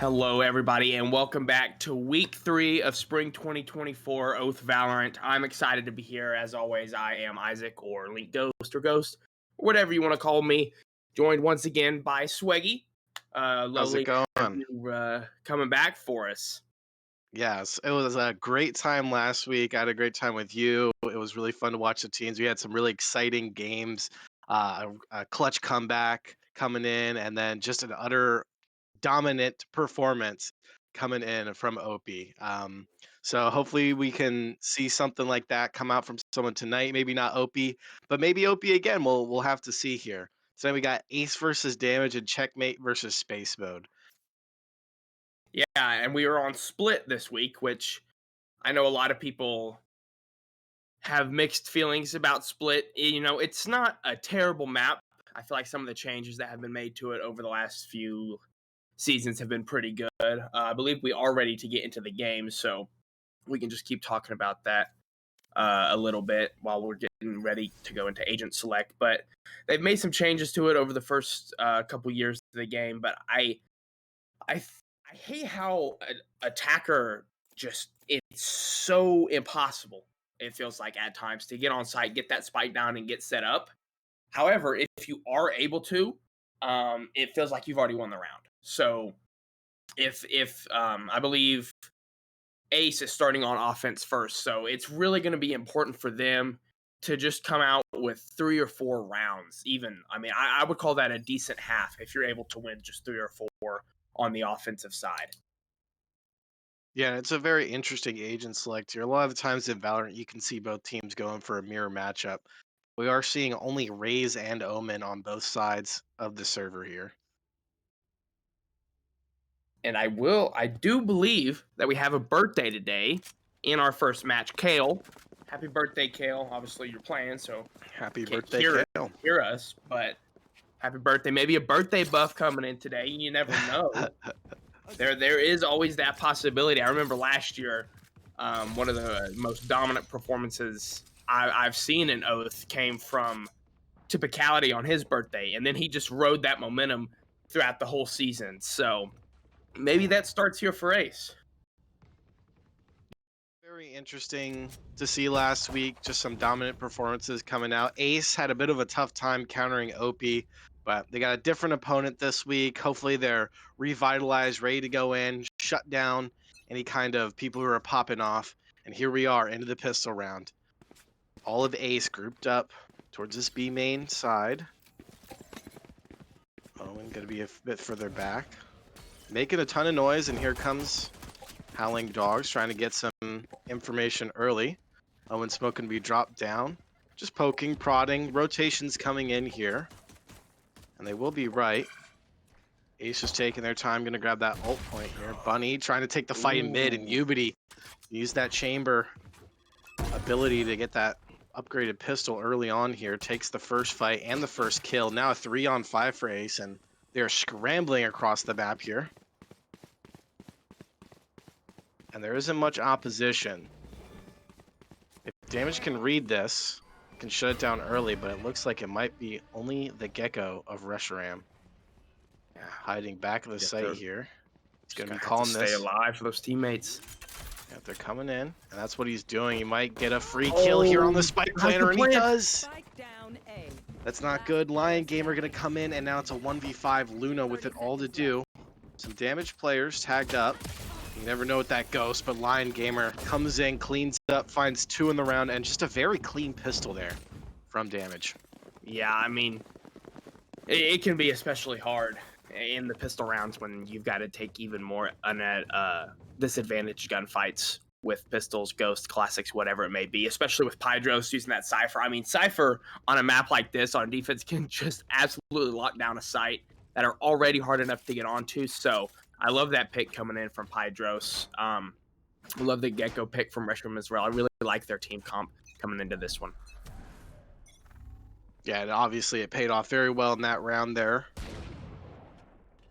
Hello, everybody, and welcome back to week 3 of spring 2024 Oath Valorant. I'm excited to be here. As always, I am Isaac, or Link Ghost, or Ghost, or whatever you want to call me. Joined once again by Sweggy. How's it Lovely to have going? you coming back for us. Yes, it was a great time last week. I had a great time with you. It was really fun to watch the teams. We had some really exciting games, a clutch comeback coming in, and then just an utter dominant performance coming in from OP. So hopefully we can see something like that come out from someone tonight. Maybe not OP, but maybe OP again. We'll have to see here. So then we got Ace versus Damage and Checkmate versus Space Mode. Yeah, and we were on Split this week, which I know a lot of people have mixed feelings about Split. It's not a terrible map. I feel like some of the changes that have been made to it over the last few seasons have been pretty good. I believe we are ready to get into the game, so we can just keep talking about that a little bit while we're getting ready to go into Agent Select. But they've made some changes to it over the first couple years of the game. But I hate how an attacker just it's so impossible. It feels like at times to get on site, get that spike down, and get set up. However, if you are able to, it feels like you've already won the round. So if I believe Ace is starting on offense first, so it's really going to be important for them to just come out with 3 or 4 rounds. Even I would call that a decent half if you're able to win just 3 or 4 on the offensive side. Yeah, it's a very interesting agent select here. A lot of the times in Valorant, you can see both teams going for a mirror matchup. We are seeing only Raze and Omen on both sides of the server here. And I do believe that we have a birthday today in our first match. Kale, happy birthday, Kale. Obviously, you're playing, so Happy can't birthday, Kale. hear us, but happy birthday. Maybe a birthday buff coming in today. You never know. There is always that possibility. I remember last year, one of the most dominant performances I've seen in Oath came from Typicality on his birthday, and then he just rode that momentum throughout the whole season. So maybe that starts here for Ace. Very interesting to see last week. Just some dominant performances coming out. Ace had a bit of a tough time countering OP, but they got a different opponent this week. Hopefully they're revitalized, ready to go in, shut down any kind of people who are popping off. And here we are into the pistol round. All of Ace grouped up towards this B main side. Owen gonna be a bit further back. Making a ton of noise, and here comes Howling Dogs trying to get some information early. Owen Smoke can be dropped down. Just poking, prodding, rotations coming in here. And they will be right. Ace is taking their time, gonna grab that ult point here. Bunny trying to take the fight in mid, and Ubity use that chamber ability to get that upgraded pistol early on here. Takes the first fight and the first kill. Now a 3-on-5 for Ace, and they're scrambling across the map here. And there isn't much opposition. If Damage can read this, can shut it down early, but it looks like it might be only the Gecko of Reshiram. Hiding back of the site here. He's going to be calling stay this. alive for those teammates. Yeah, they're coming in, and that's what he's doing. He might get a free kill here on the spike planter, and he does. That's not good. Lion Gamer going to come in, and now it's a 1v5 Luna with it all to do. Some damaged players tagged up. You never know with that ghost, but Lion Gamer comes in, cleans up, finds 2 in the round, and just a very clean pistol there from Damage. Yeah, I mean, it can be especially hard in the pistol rounds when you've got to take even more disadvantaged gunfights with pistols, ghosts, classics, whatever it may be, especially with Pydros using that Cypher. I mean, Cypher on a map like this on defense can just absolutely lock down a site that are already hard enough to get onto. So I love that pick coming in from Pydros. I love the Gecko pick from Reshiram as well. I really like their team comp coming into this one. Yeah, and obviously it paid off very well in that round there.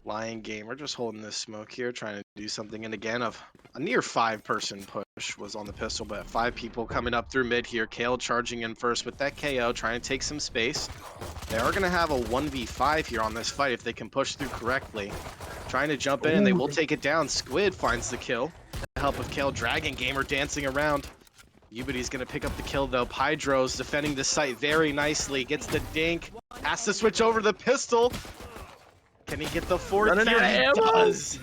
Lion Gamer just holding this smoke here, trying to do something. And again, a near 5-person push was on the pistol, but 5 people coming up through mid here. Kale charging in first with that KO, trying to take some space. They are going to have a 1v5 here on this fight if they can push through correctly. Trying to jump in, and they will take it down. Squid finds the kill. The help of Kale. Dragon Gamer dancing around. Ubity's going to pick up the kill, though. Pydro's defending the site very nicely. Gets the dink. Has to switch over the pistol. Can he get the fourth kill? He does.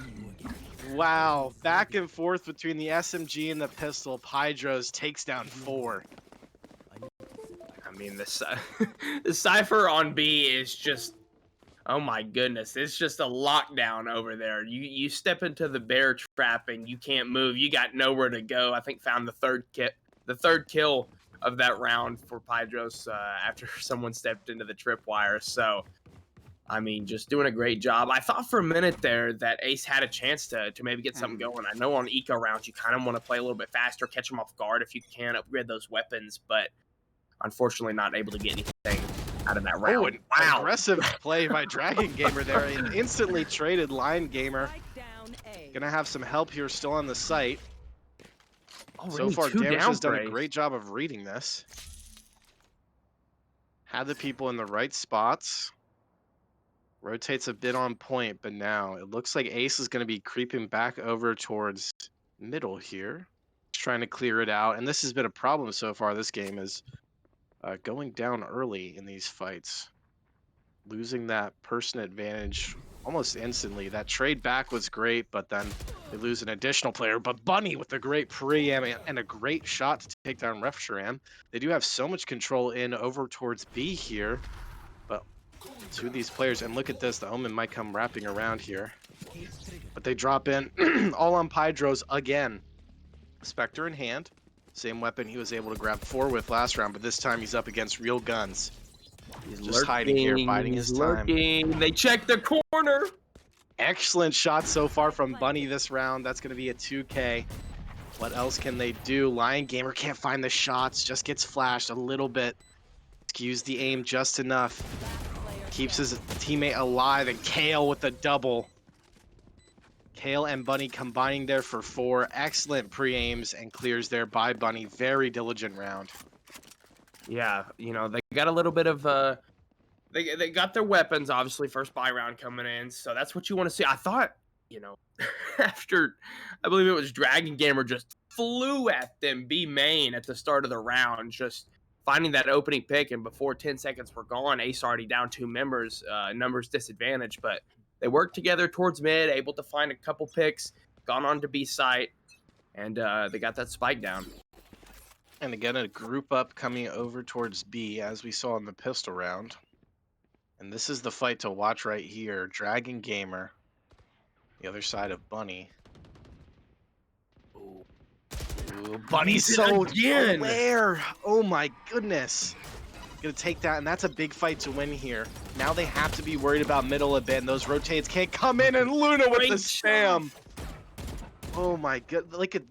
Wow. Back and forth between the SMG and the pistol. Pydro's takes down 4. I mean, the Cypher on B is just, oh my goodness. It's just a lockdown over there. You step into the bear trap and you can't move. You got nowhere to go. I think found the third kill of that round for Pydros after someone stepped into the tripwire. So, I mean, just doing a great job. I thought for a minute there that Ace had a chance to maybe get something going. I know on eco rounds you kind of want to play a little bit faster, catch them off guard if you can, upgrade those weapons, but unfortunately not able to get anything out of that round. Wow. Aggressive play by Dragon Gamer there. An instantly traded Lion Gamer. Gonna have some help here still on the site. So far, Damage has done a great job of reading this. Had the people in the right spots. Rotates a bit on point, but now it looks like Ace is going to be creeping back over towards middle here. Trying to clear it out. And this has been a problem so far this game is going down early in these fights. Losing that person advantage almost instantly. That trade back was great, but then they lose an additional player. But Bunny with a great pre-am and a great shot to take down Refsharam. They do have so much control in over towards B here. But two of these players, and look at this, the Omen might come wrapping around here. But they drop in all on Pydros again. Spectre in hand. Same weapon he was able to grab 4 with last round, but this time he's up against real guns. He's just hiding here, biding his time. They check the corner. Excellent shot so far from Bunny this round. That's going to be a 2K. What else can they do? Lion Gamer can't find the shots, just gets flashed a little bit. Skews the aim just enough. Keeps his teammate alive, and Kale with the double. Kale and Bunny combining there for 4. Excellent pre-aims and clears there by Bunny. Very diligent round. Yeah, you know, they got a little bit of they got their weapons, obviously, first buy round coming in, so that's what you want to see. I thought, you know, after I believe it was Dragon Gamer just flew at them B main at the start of the round, just finding that opening pick, and before 10 seconds were gone, Ace already down 2 members, numbers disadvantage, but they worked together towards mid, able to find a couple picks, gone on to B site, and they got that spike down. And again, a group up coming over towards B, as we saw in the pistol round. And this is the fight to watch right here. Dragon Gamer, the other side of Bunny. Ooh, Bunny's so aware. Oh my goodness. Gonna take that, and that's a big fight to win here. Now they have to be worried about middle a bit, and those rotates can't come in, and Luna with the spam. Oh my god, look at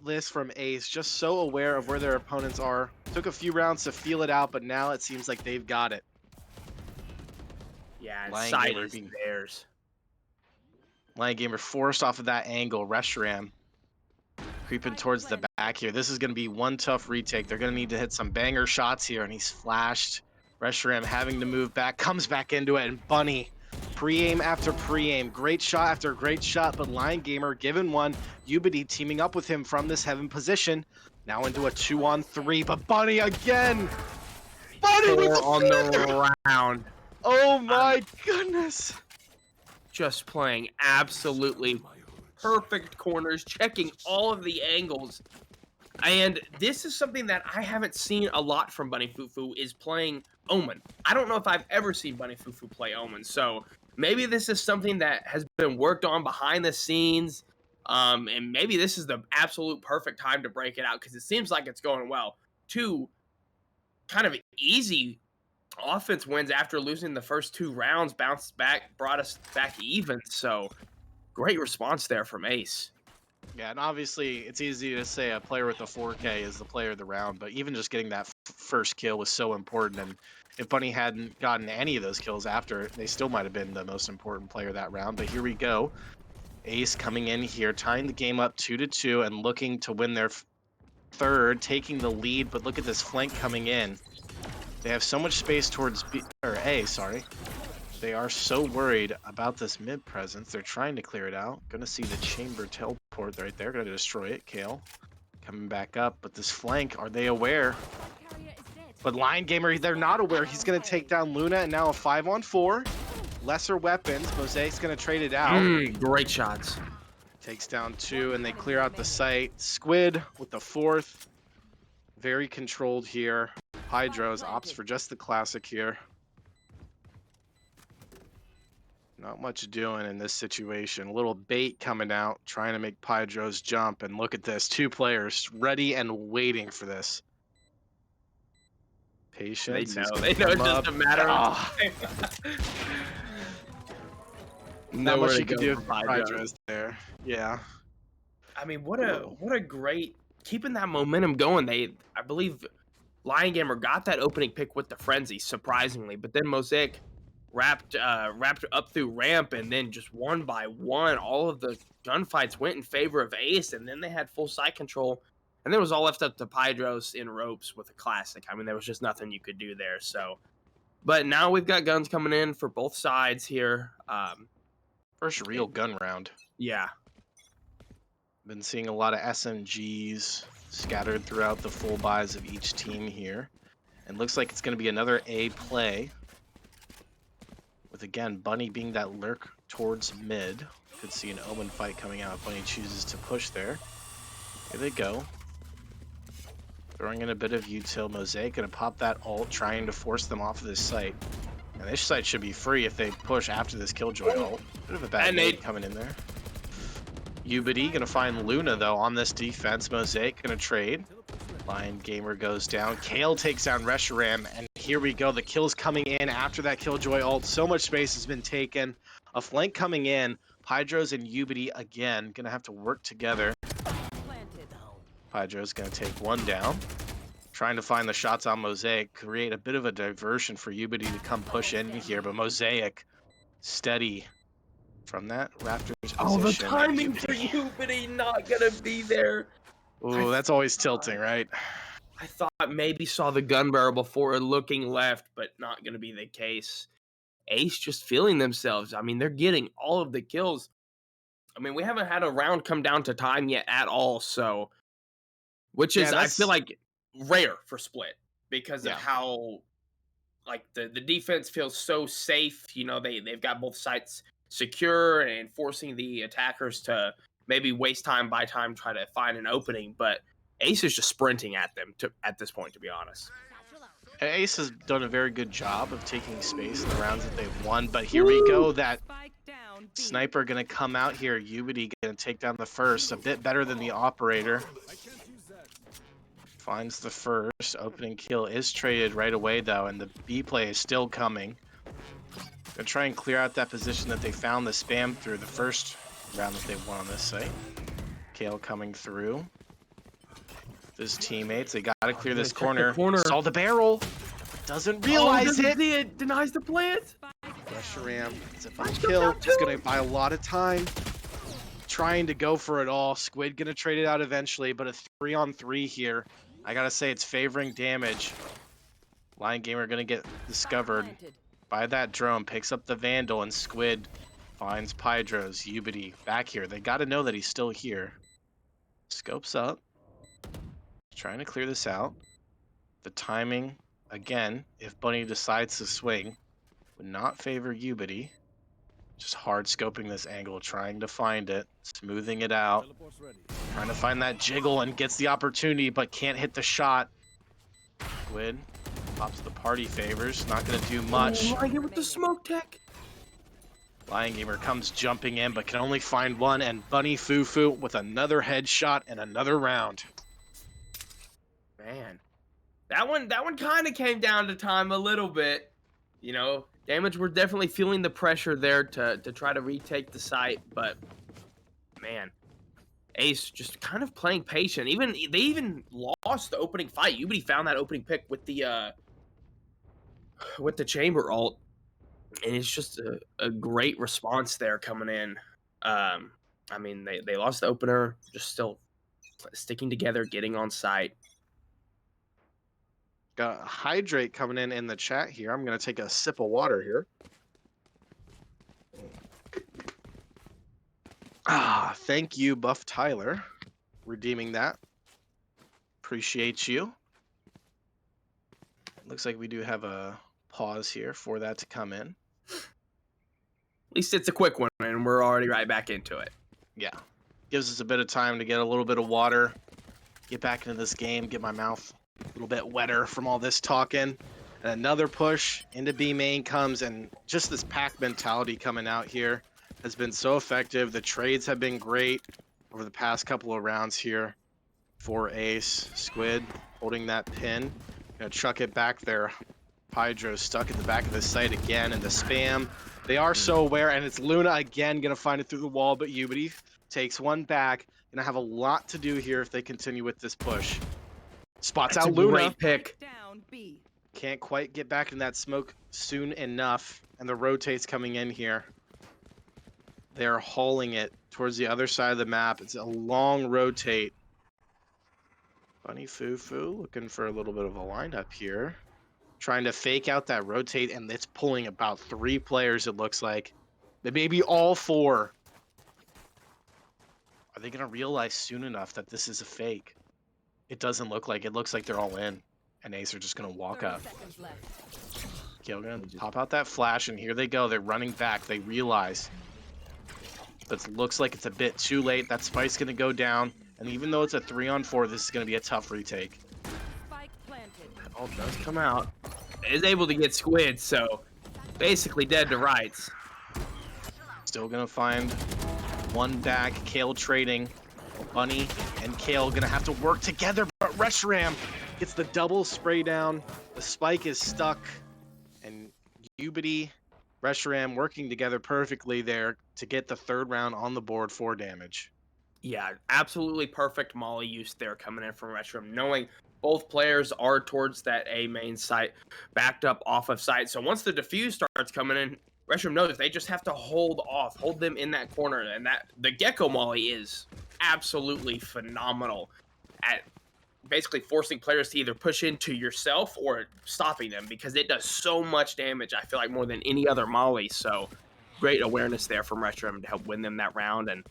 this from Ace, just so aware of where their opponents are. Took a few rounds to feel it out, but now it seems like they've got it. Yeah, Lion Gamer being theirs. Lion Gamer forced off of that angle. Refsharam creeping towards the back here. This is going to be one tough retake. They're going to need to hit some banger shots here, and he's flashed. Refsharam having to move back, comes back into it, and Bunny pre-aim after pre-aim. Great shot after great shot, but Lion Gamer given one. Ubity teaming up with him from this heaven position. Now into a 2-on-3, but Bunny again! Bunny with the on the round. Oh my goodness! Just playing absolutely perfect corners, checking all of the angles. And this is something that I haven't seen a lot from Bunny Fufu, is playing Omen. I don't know if I've ever seen Bunny Fufu play Omen, so maybe this is something that has been worked on behind the scenes, and maybe this is the absolute perfect time to break it out, because it seems like it's going well. 2 kind of easy offense wins after losing the first 2 rounds, bounced back, brought us back even, so great response there from Ace. Yeah, and obviously it's easy to say a player with a 4K is the player of the round, but even just getting that first kill was so important, and If Bunny hadn't gotten any of those kills after, they still might have been the most important player that round. But here we go. Ace coming in here, tying the game up 2-2 and looking to win their third, taking the lead. But look at this flank coming in. They have so much space towards A, sorry. They are so worried about this mid presence. They're trying to clear it out. Gonna see the chamber teleport right there. Gonna destroy it. Kale coming back up. But this flank, are they aware? But Lion Gamer, they're not aware. He's gonna take down Luna, and now a 5-on-4. Lesser weapons. Mosaic's gonna trade it out. Great shots. Takes down 2, and they clear out the site. Squid with the 4th. Very controlled here. Hydros opts for just the classic here. Not much doing in this situation. A little bait coming out, trying to make Hydros jump. And look at this. 2 players ready and waiting for this. Patience. They know it's just a matter of time. Not much you can do with Hydros there. Yeah. I mean, what a great keeping that momentum going. I believe Lion Gamer got that opening pick with the frenzy, surprisingly, but then Mosaic wrapped up through ramp, and then just one by one, all of the gunfights went in favor of Ace, and then they had full site control, and then it was all left up to Pydros in ropes with a classic. I mean, there was just nothing you could do there. So, but now we've got guns coming in for both sides here. First real gun round. Yeah. Been seeing a lot of SMGs scattered throughout the full buys of each team here. And looks like it's going to be another A play. With, again, Bunny being that lurk towards mid. Could see an Omen fight coming out if Bunny chooses to push there. Here they go. Throwing in a bit of util. Mosaic going to pop that ult, trying to force them off of this site. And this site should be free if they push after this Killjoy ult. Bit of a bad nade coming in there. Ubity gonna find Luna though on this defense. Mosaic gonna trade. Lion Gamer goes down. Kale takes down Reshiram, and here we go. The kills coming in after that Killjoy ult. So much space has been taken. A flank coming in. Hydros and Ubity again gonna have to work together. Hydros gonna take one down. Trying to find the shots on Mosaic, create a bit of a diversion for Ubity to come push in here, but Mosaic steady from that Raptors position. Oh, the timing for Ubity not gonna be there. Ooh, that's always tilting, right? I thought maybe saw the gun barrel before looking left, but not gonna be the case. Ace just feeling themselves. I mean, they're getting all of the kills. I mean, we haven't had a round come down to time yet at all, so which is I feel like rare for Split because of how like the defense feels so safe. You know, they've got both sides secure and forcing the attackers to maybe waste time by time, try to find an opening, but Ace is just sprinting at them at this point, to be honest. Ace has done a very good job of taking space in the rounds that they've won, but here we go. That sniper gonna come out here. Ubity gonna take down the first, a bit better than the operator. Finds the first. Opening kill is traded right away, though, and the B play is still coming. Gonna try and clear out that position that they found the spam through the first round that they won on this site. Kale coming through. His teammates, they gotta clear this corner. Saw the barrel. Doesn't realize it. It denies the plant. Reshiram, it's a fun kill. It's gonna buy a lot of time. Trying to go for it all. Squid gonna trade it out eventually, but a 3-on-3 here. I gotta say, it's favoring damage. Lion Gamer gonna get discovered by that drone. Picks up the Vandal, and Squid finds Pydros. Ubity back here. They gotta know that he's still here. Scopes up. Trying to clear this out. The timing, again, if Bunny decides to swing, would not favor Ubity. Just hard scoping this angle, trying to find it, smoothing it out. Trying to find that jiggle and gets the opportunity, but can't hit the shot. Squid pops the party favors, not going to do much. Lion Gamer with the smoke tech. Lion Gamer comes jumping in, but can only find one, and Bunny Fufu with another headshot and another round. Man, that one kind of came down to time a little bit. You know, Damage were definitely feeling the pressure there to try to retake the site, but man, Ace just kind of playing patient. They even lost the opening fight. Ubity found that opening pick with the with the chamber ult, and it's just a great response there coming in. Um, I mean, they lost the opener, just still sticking together, getting on site. Got Hydrate coming in the chat here. I'm going to take a sip of water here. Thank you, Buff Tyler, redeeming that. Appreciate you. Looks like we do have a pause here for that to come in. At least it's a quick one, and we're already right back into it. Yeah. Gives us a bit of time to get a little bit of water, get back into this game, get my mouth a little bit wetter from all this talking. And another push into B main comes, and just this pack mentality coming out here has been so effective. The trades have been great over the past couple of rounds here for Ace. Squid holding that pin. Gonna chuck it back there. Hydro stuck at the back of the site again, and the spam. They are so aware, and it's Luna again gonna find it through the wall, but Ubity takes one back. Gonna have a lot to do here if they continue with this push. Spots That's out a Luna. great pick. Can't quite get back in that smoke soon enough, and the rotates coming in here. They're hauling it towards the other side of the map. It's a long rotate. Bunny Foo looking for a little bit of a lineup here. Trying to fake out that rotate, and it's pulling about 3 players, it looks like. Maybe all 4. Are they going to realize soon enough that this is a fake? It doesn't look like. It looks like they're all in, and Ace are just going to walk up. Okay, we're going to pop out that flash, and here they go. They're running back. They realize. But it looks like it's a bit too late. That spike's going to go down, and even though it's a 3-on-4, this is going to be a tough retake. Ult does come out. Is able to get Squid, so basically dead to rights. Still gonna find one back. Kale trading. Bunny and Kale gonna have to work together, but Reshiram gets the double spray down. The spike is stuck, and Ubity, Reshiram working together perfectly there to get the 3rd round on the board for damage. Yeah, absolutely perfect Molly use there coming in from Reshiram, knowing both players are towards that A main site, backed up off of site. So once the defuse starts coming in, Reshiram knows they just have to hold off, hold them in that corner, and that the Gecko Molly is absolutely phenomenal at basically forcing players to either push into yourself or stopping them, because it does so much damage, I feel like, more than any other Molly. So great awareness there from Reshiram to help win them that round and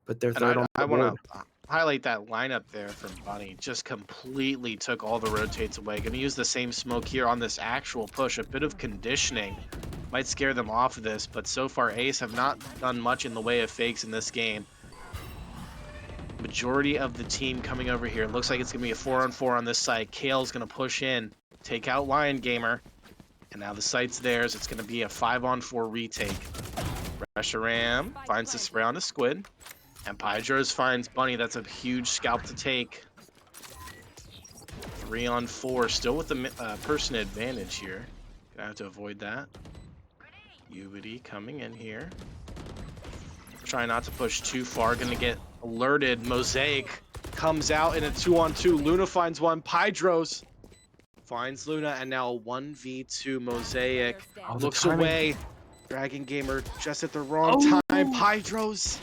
put their third on the I board. want to highlight that lineup there from Bunny. Just completely took all the rotates away. Going to use the same smoke here on this actual push. A bit of conditioning might scare them off of this, but so far Ace have not done much in the way of fakes in this game. Majority of the team coming over here. Looks like it's going to be a 4-on-4 on this side. Kale's going to push in, take out Lion Gamer, and now the site's theirs. It's going to be a 5-on-4 retake. Reshiram finds the spray on the Squid. And Pydros finds Bunny. That's a huge scalp to take. 3-on-4, still with the person advantage here. Gonna have to avoid that. Ubity coming in here. Try not to push too far. Gonna get alerted. Mosaic comes out in a 2-on-2. Luna finds one. Pydros finds Luna, and now 1v2 Mosaic. Looks away. Dragon Gamer just at the wrong time. Pydros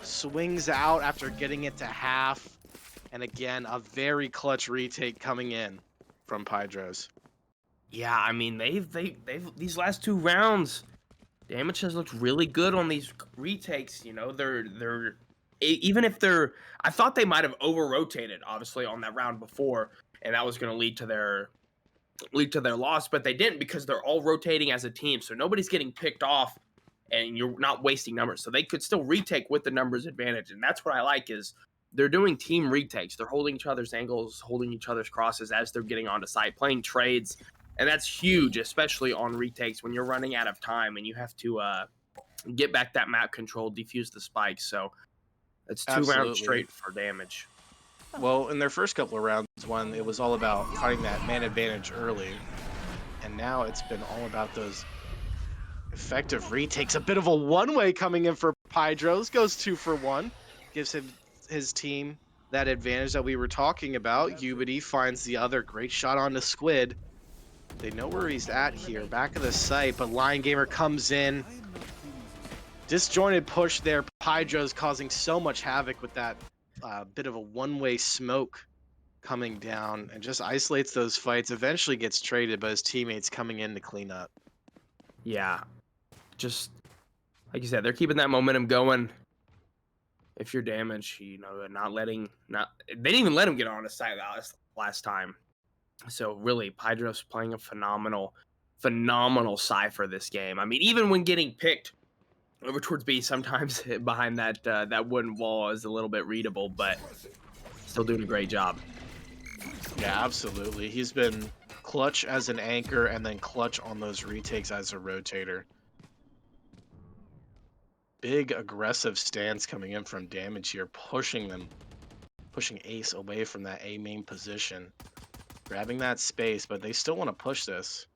swings out after getting it to half, and again a very clutch retake coming in from Pydros. Yeah, I mean they've these last 2 rounds, damage has looked really good on these retakes. You know, they're even if they're, I thought they might have over rotated obviously on that round before, and that was going to lead to their loss, but they didn't, because they're all rotating as a team, so nobody's getting picked off. And you're not wasting numbers. So they could still retake with the numbers advantage. And that's what I like, is they're doing team retakes. They're holding each other's angles, holding each other's crosses as they're getting onto site, playing trades. And that's huge, especially on retakes when you're running out of time and you have to get back that map control, defuse the spikes. So it's 2 rounds straight for damage. Well, in their first couple of rounds, when it was all about finding that man advantage early. And now it's been all about those effective retakes. A bit of a one-way coming in for Pydros. Goes 2 for 1. Gives his team that advantage that we were talking about. Ubity finds the other great shot on the Squid. They know where he's at here, back of the site, but Lion Gamer comes in. Disjointed push there. Hydro's causing so much havoc with that bit of a one-way smoke coming down and just isolates those fights. Eventually gets traded, but his teammates coming in to clean up. Yeah, just like you said, they're keeping that momentum going. If you're damaged, they didn't even let him get on a site last time. So really, Pydros playing a phenomenal Cypher this game. I mean, even when getting picked over towards B, sometimes behind that wooden wall is a little bit readable, but still doing a great job. Yeah, absolutely. He's been clutch as an anchor and then clutch on those retakes as a rotator. Big aggressive stance coming in from Damage here, pushing Ace away from that A main position. Grabbing that space, but they still want to push this.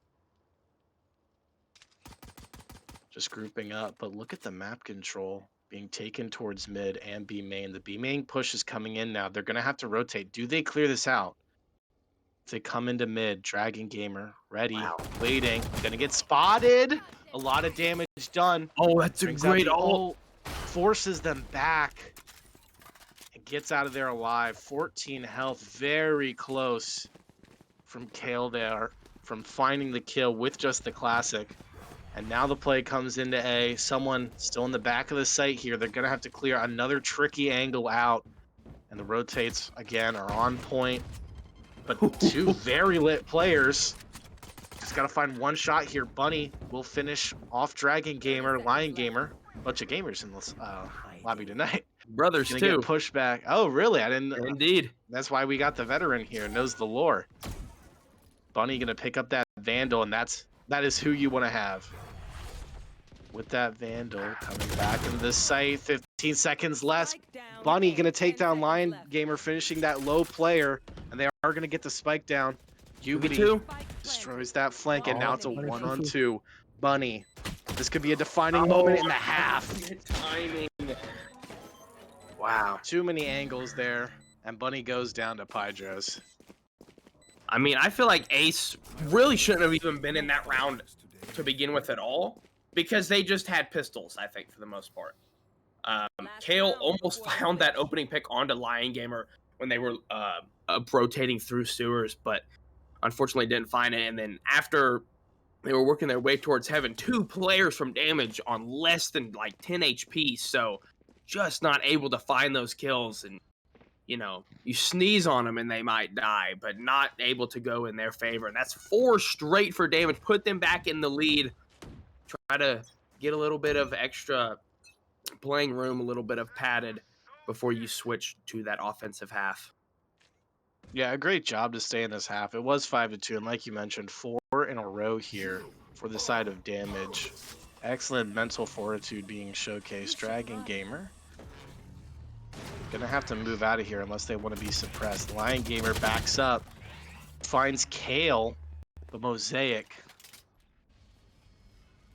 Just grouping up, but look at the map control being taken towards mid and B main. The B main push is coming in now. They're going to have to rotate. Do they clear this out? If they come into mid, Dragon Gamer, ready, waiting, gonna get spotted. A lot of damage done. Oh, that's a great ult. Forces them back. And gets out of there alive. 14 health, very close from Kale there, from finding the kill with just the classic. And now the play comes into A. Someone still in the back of the site here. They're gonna have to clear another tricky angle out. And the rotates, again, are on point. But two very lit players. Just gotta find one shot here. Bunny will finish off Dragon Gamer, Lion Gamer. Bunch of gamers in this lobby tonight. Brothers Gonna too. get pushed back. Oh, really? I didn't. Indeed. That's why we got the veteran here. Knows the lore. Bunny gonna pick up that Vandal, and that is who you want to have. With that Vandal coming back into the site. 15 seconds less. Bunny gonna take down Lion Gamer, finishing that low player, and they are gonna get the spike down. Ubity destroys that flank, and now it's a 1-on-2. Bunny, this could be a defining moment in the half. Timing. Wow. Too many angles there, and Bunny goes down to Pydros. I mean, I feel like Ace really shouldn't have even been in that round to begin with at all, because they just had pistols, I think, for the most part. Kale almost found that opening pick onto Lion Gamer when they were rotating through sewers, but unfortunately didn't find it. And then after they were working their way towards heaven, 2 players from Damage on less than like 10 HP, so just not able to find those kills. And you sneeze on them and they might die, but not able to go in their favor. And that's 4 straight for Damage. Put them back in the lead. Try to get a little bit of extra playing room, a little bit of padded before you switch to that offensive half. Yeah, a great job to stay in this half. It was 5-2, and like you mentioned, 4 in a row here for the side of Damage. Excellent mental fortitude being showcased. Dragon Gamer gonna have to move out of here unless they want to be suppressed. Lion Gamer backs up, finds Kale, the Mosaic.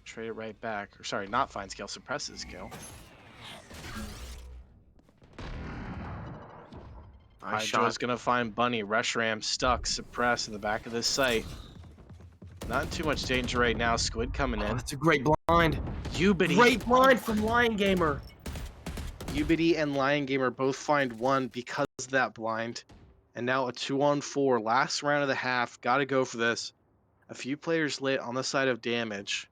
Trade it right back. Or sorry, not finds Kale, suppresses Kale. Hydro's gonna find Bunny. Rush Ram stuck, suppressed in the back of this site. Not in too much danger right now. Squid coming in. That's a great blind. Ubity. Great blind from Lion Gamer. Ubity and Lion Gamer both find one because of that blind. And now a 2-on-4. Last round of the half. Gotta go for this. A few players lit on the side of Damage.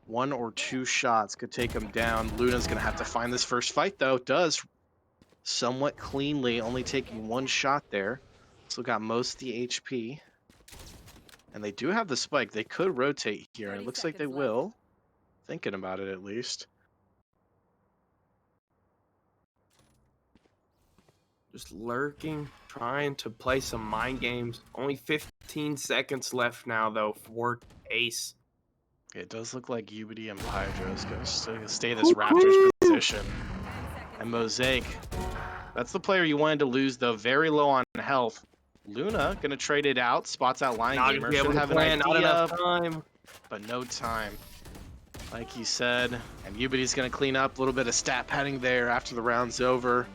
1 or 2 shots could take him down. Luna's gonna have to find this first fight though. Does somewhat cleanly, only taking 1 shot there. Still got most of the HP. And they do have the spike. They could rotate here. It looks like they will. Thinking about it at least. Just lurking, trying to play some mind games. Only 15 seconds left now though for Ace. It does look like Ubity and Hydro's going to stay this Raptors position. And Mosaic, that's the player you wanted to lose though. Very low on health. Luna gonna trade it out. Spots out Lion Gamer. Should have an idea, not enough time. But no time. Like he said. And Ubity's gonna clean up a little bit of stat padding there after the round's over.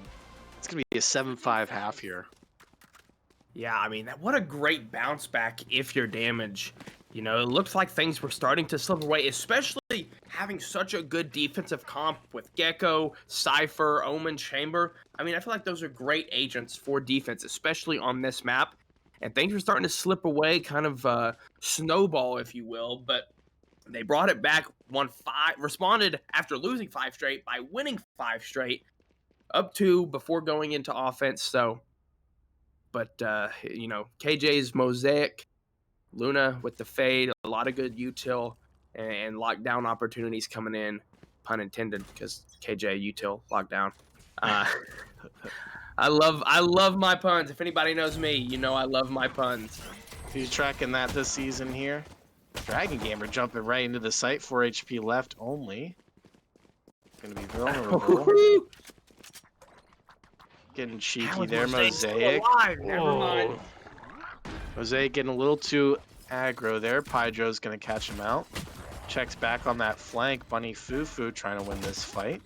It's going to be a 7-5 half here. Yeah, I mean, what a great bounce back if you're damaged. You know, it looks like things were starting to slip away, especially having such a good defensive comp with Gecko, Cypher, Omen, Chamber. I mean, I feel like those are great agents for defense, especially on this map. And things were starting to slip away, kind of snowball, if you will. But they brought it back, won 5, responded after losing 5 straight by winning 5 straight, up 2 before going into offense. So, but you know, KJ's Mosaic, Luna with the fade, a lot of good util and lockdown opportunities coming in, pun intended, because KJ util lockdown. Uh, I love my puns. If anybody knows me, you know I love my puns. He's tracking that this season here. Dragon Gamer jumping right into the site. 4 HP left only. Gonna be vulnerable. Getting cheeky there, Mosaic. Never mind. Mosaic getting a little too aggro there. Pydro's gonna catch him out. Checks back on that flank. Bunny Fufu trying to win this fight.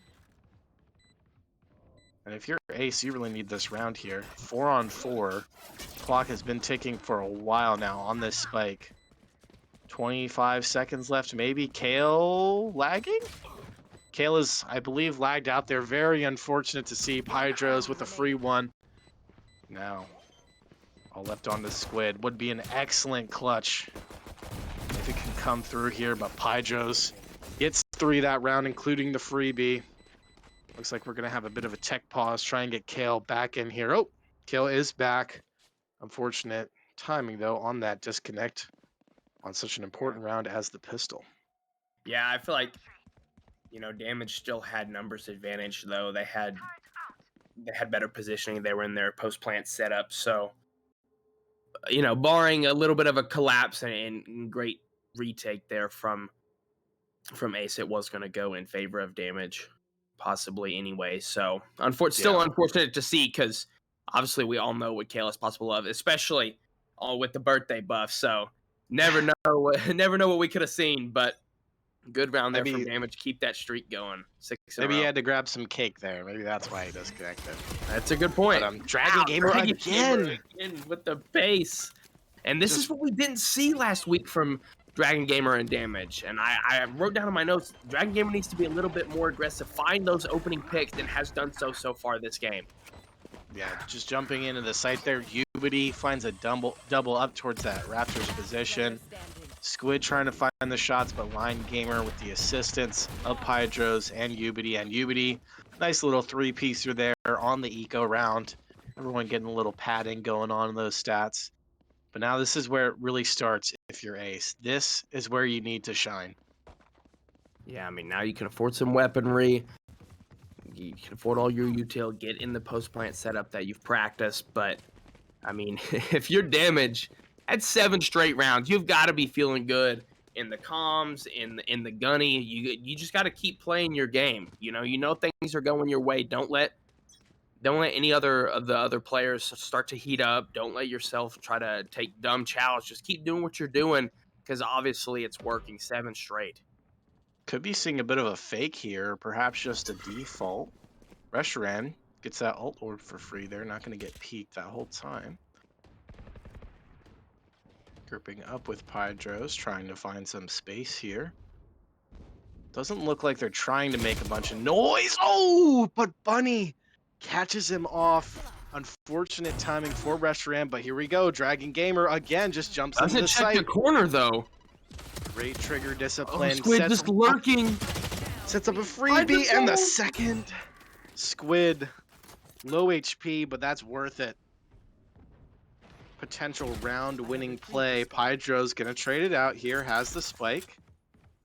And if you're Ace, you really need this round here. 4 on 4. Clock has been ticking for a while now on this spike. 25 seconds left, maybe. Kale lagging? Kale is, I believe, lagged out there. Very unfortunate to see. Pydros with a free one. Now, all left on the Squid. Would be an excellent clutch if it can come through here, but Pydros gets 3 that round, including the freebie. Looks like we're going to have a bit of a tech pause. Try and get Kale back in here. Oh, Kale is back. Unfortunate timing, though, on that disconnect on such an important round as the pistol. Yeah, I feel like, you know, Damage still had numbers advantage, though. They had better positioning. They were in their post-plant setup. So, you know, barring a little bit of a collapse and great retake there from Ace, it was going to go in favor of Damage, possibly anyway. So, still unfortunate to see, because obviously we all know what Kale is possible of, especially with the birthday buff. So, never know what we could have seen, but good round there from Damage. Keep that streak going. 6 in a row. Maybe he had to grab some cake there. Maybe that's why he disconnected. That's a good point. But Dragon Gamer again with the pace. And this is what we didn't see last week from Dragon Gamer and Damage. And I wrote down in my notes, Dragon Gamer needs to be a little bit more aggressive, find those opening picks, and has done so far this game. Yeah, just jumping into the site there. Ubity finds a double up towards that Raptors position. Squid trying to find the shots, but Line Gamer with the assistance of Pydros and Ubity. Nice little 3-piecer there on the eco round. Everyone getting a little padding going on in those stats. But now this is where it really starts if you're Ace. This is where you need to shine. Yeah, I mean, now you can afford some weaponry. You can afford all your util, get in the post-plant setup that you've practiced. But, I mean, if you're Damage, at 7 straight rounds, you've got to be feeling good in the comms, in the gunny. You just got to keep playing your game. You know things are going your way. Don't let any other of the other players start to heat up. Don't let yourself try to take dumb chows. Just keep doing what you're doing, because obviously it's working. 7 straight. Could be seeing a bit of a fake here, perhaps just a default. Reshiram gets that ult orb for free. They're not going to get peeked that whole time. Grouping up with Pydros, trying to find some space here. Doesn't look like they're trying to make a bunch of noise. Oh, but Bunny catches him off. Unfortunate timing for Reshiram, but here we go. Dragon Gamer again just jumps into the site. Doesn't check the corner, though. Great trigger discipline. Squid just lurking. Sets up a freebie, and the second. Squid, low HP, but that's worth it. Potential round-winning play. Pydro's gonna trade it out here. Has the spike.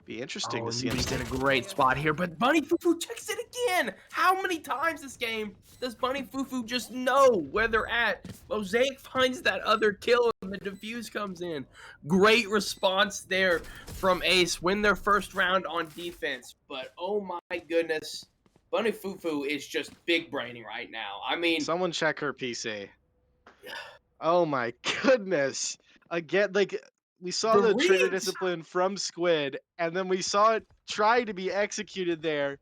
Be interesting to see him. He's in a great spot here, but Bunny Fufu checks it again. How many times this game does Bunny Fufu just know where they're at? Mosaic finds that other kill, and the defuse comes in. Great response there from Ace. Win their first round on defense, but oh my goodness, Bunny Fufu is just big braining right now. I mean, someone check her PC. Oh my goodness! Again, like. We saw the trigger discipline from Squid, and then we saw it try to be executed there.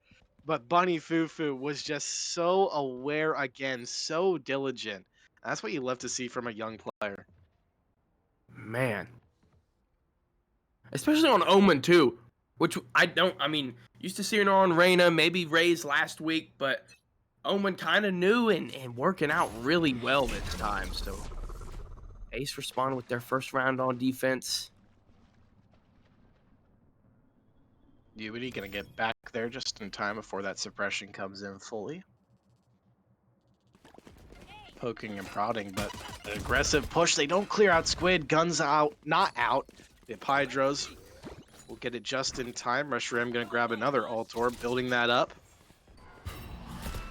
But Bunny Fufu was just so aware again, so diligent. That's what you love to see from a young player. Man. Especially on Omen, too. Which I mean, used to see it on Reyna, maybe Ray's last week, but Omen kind of new and working out really well this time. So Ace responded with their first round on defense. Ubity gonna get back there just in time before that suppression comes in fully. Poking and prodding, but an aggressive push. They don't clear out Squid. Guns out, not out. The Hydros will get it just in time. Rushram gonna grab another Altor, building that up.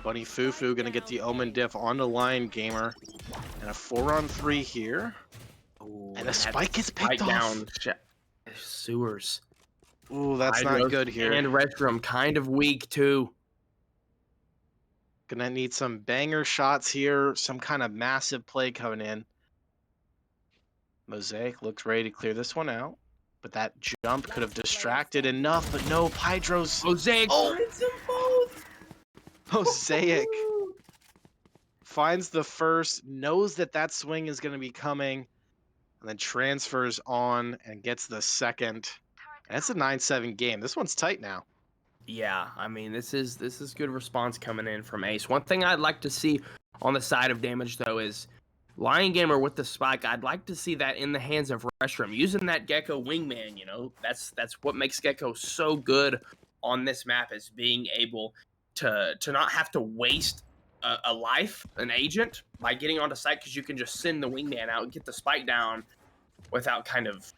Bunny Fufu gonna get the Omen diff on the Lion Gamer. And a 4-on-3 here. Ooh, And a spike gets picked off. Down. Sewers. Ooh, that's not good here. And Restroom kind of weak too. Gonna need some banger shots here. Some kind of massive play coming in. Mosaic looks ready to clear this one out. But that jump could have distracted enough. But no, Hydros. Mosaic finds them both. Mosaic finds the first, knows that that swing is going to be coming, and then transfers on and gets the second. And it's a 9-7 game. This one's tight now. Yeah, I mean, this is good response coming in from Ace. One thing I'd like to see on the side of damage, though, is Lion Gamer with the spike. I'd like to see that in the hands of Restroom. Using that Gecko wingman, you know, that's what makes Gecko so good on this map, is being able to not have to waste a life, an agent, by getting onto site, because you can just send the wingman out and get the spike down without kind of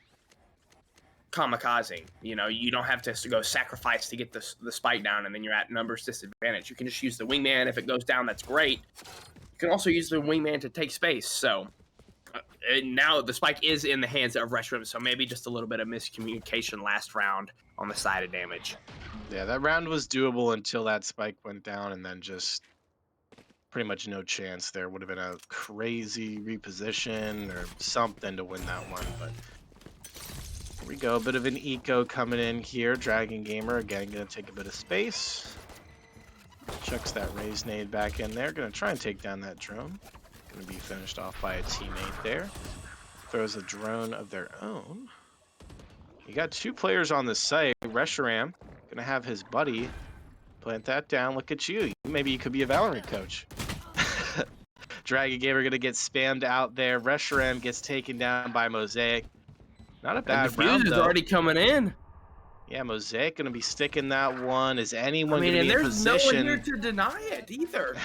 kamikazing. You know, you don't have to go sacrifice to get the spike down, and then you're at numbers disadvantage. You can just use the wingman. If it goes down, that's great. You can also use the wingman to take space. So now the spike is in the hands of Restroom, so maybe just a little bit of miscommunication last round on the side of damage. Yeah, that round was doable until that spike went down, and then just pretty much no chance. There would have been a crazy reposition or something to win that one, but here we go. A bit of an eco coming in here. Dragon Gamer again gonna take a bit of space. Chucks that raise nade back in there. Gonna try and take down that drone. Gonna be finished off by a teammate there. Throws a drone of their own. You got two players on the site. Reshiram gonna have his buddy plant that down. Look at you. Maybe you could be a Valorant coach. Dragon Gamer gonna get spammed out there. Reshiram gets taken down by Mosaic. Not a bad round, is though. already coming in. Yeah, Mosaic gonna be sticking that one. Is anyone gonna be in there's position? no one here to deny it either.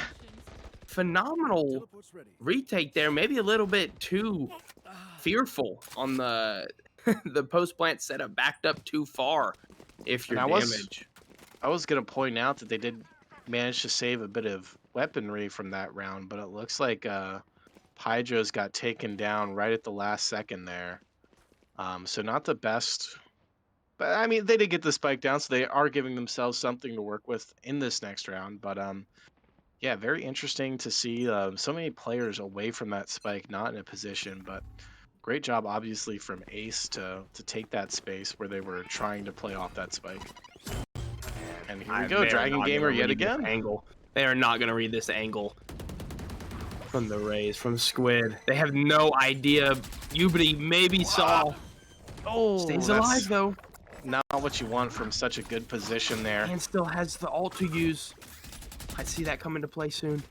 Phenomenal retake there. Maybe a little bit too fearful on the the post plant setup. Backed up too far. If you're damaged. I was gonna point out that they did manage to save a bit of weaponry from that round, but it looks like Hydros got taken down right at the last second there. So not the best, but I mean they did get the spike down, so they are giving themselves something to work with in this next round. But yeah, very interesting to see so many players away from that spike, not in a position. But great job, obviously, from Ace to take that space where they were trying to play off that spike. And here we go, Dragon Gamer yet again. Angle. They are not going to read this angle from the Rays, from Squid. They have no idea. Ubity maybe saw. Oh, stays alive, though. Not what you want from such a good position there. And still has the ult to use. I see that come into play soon.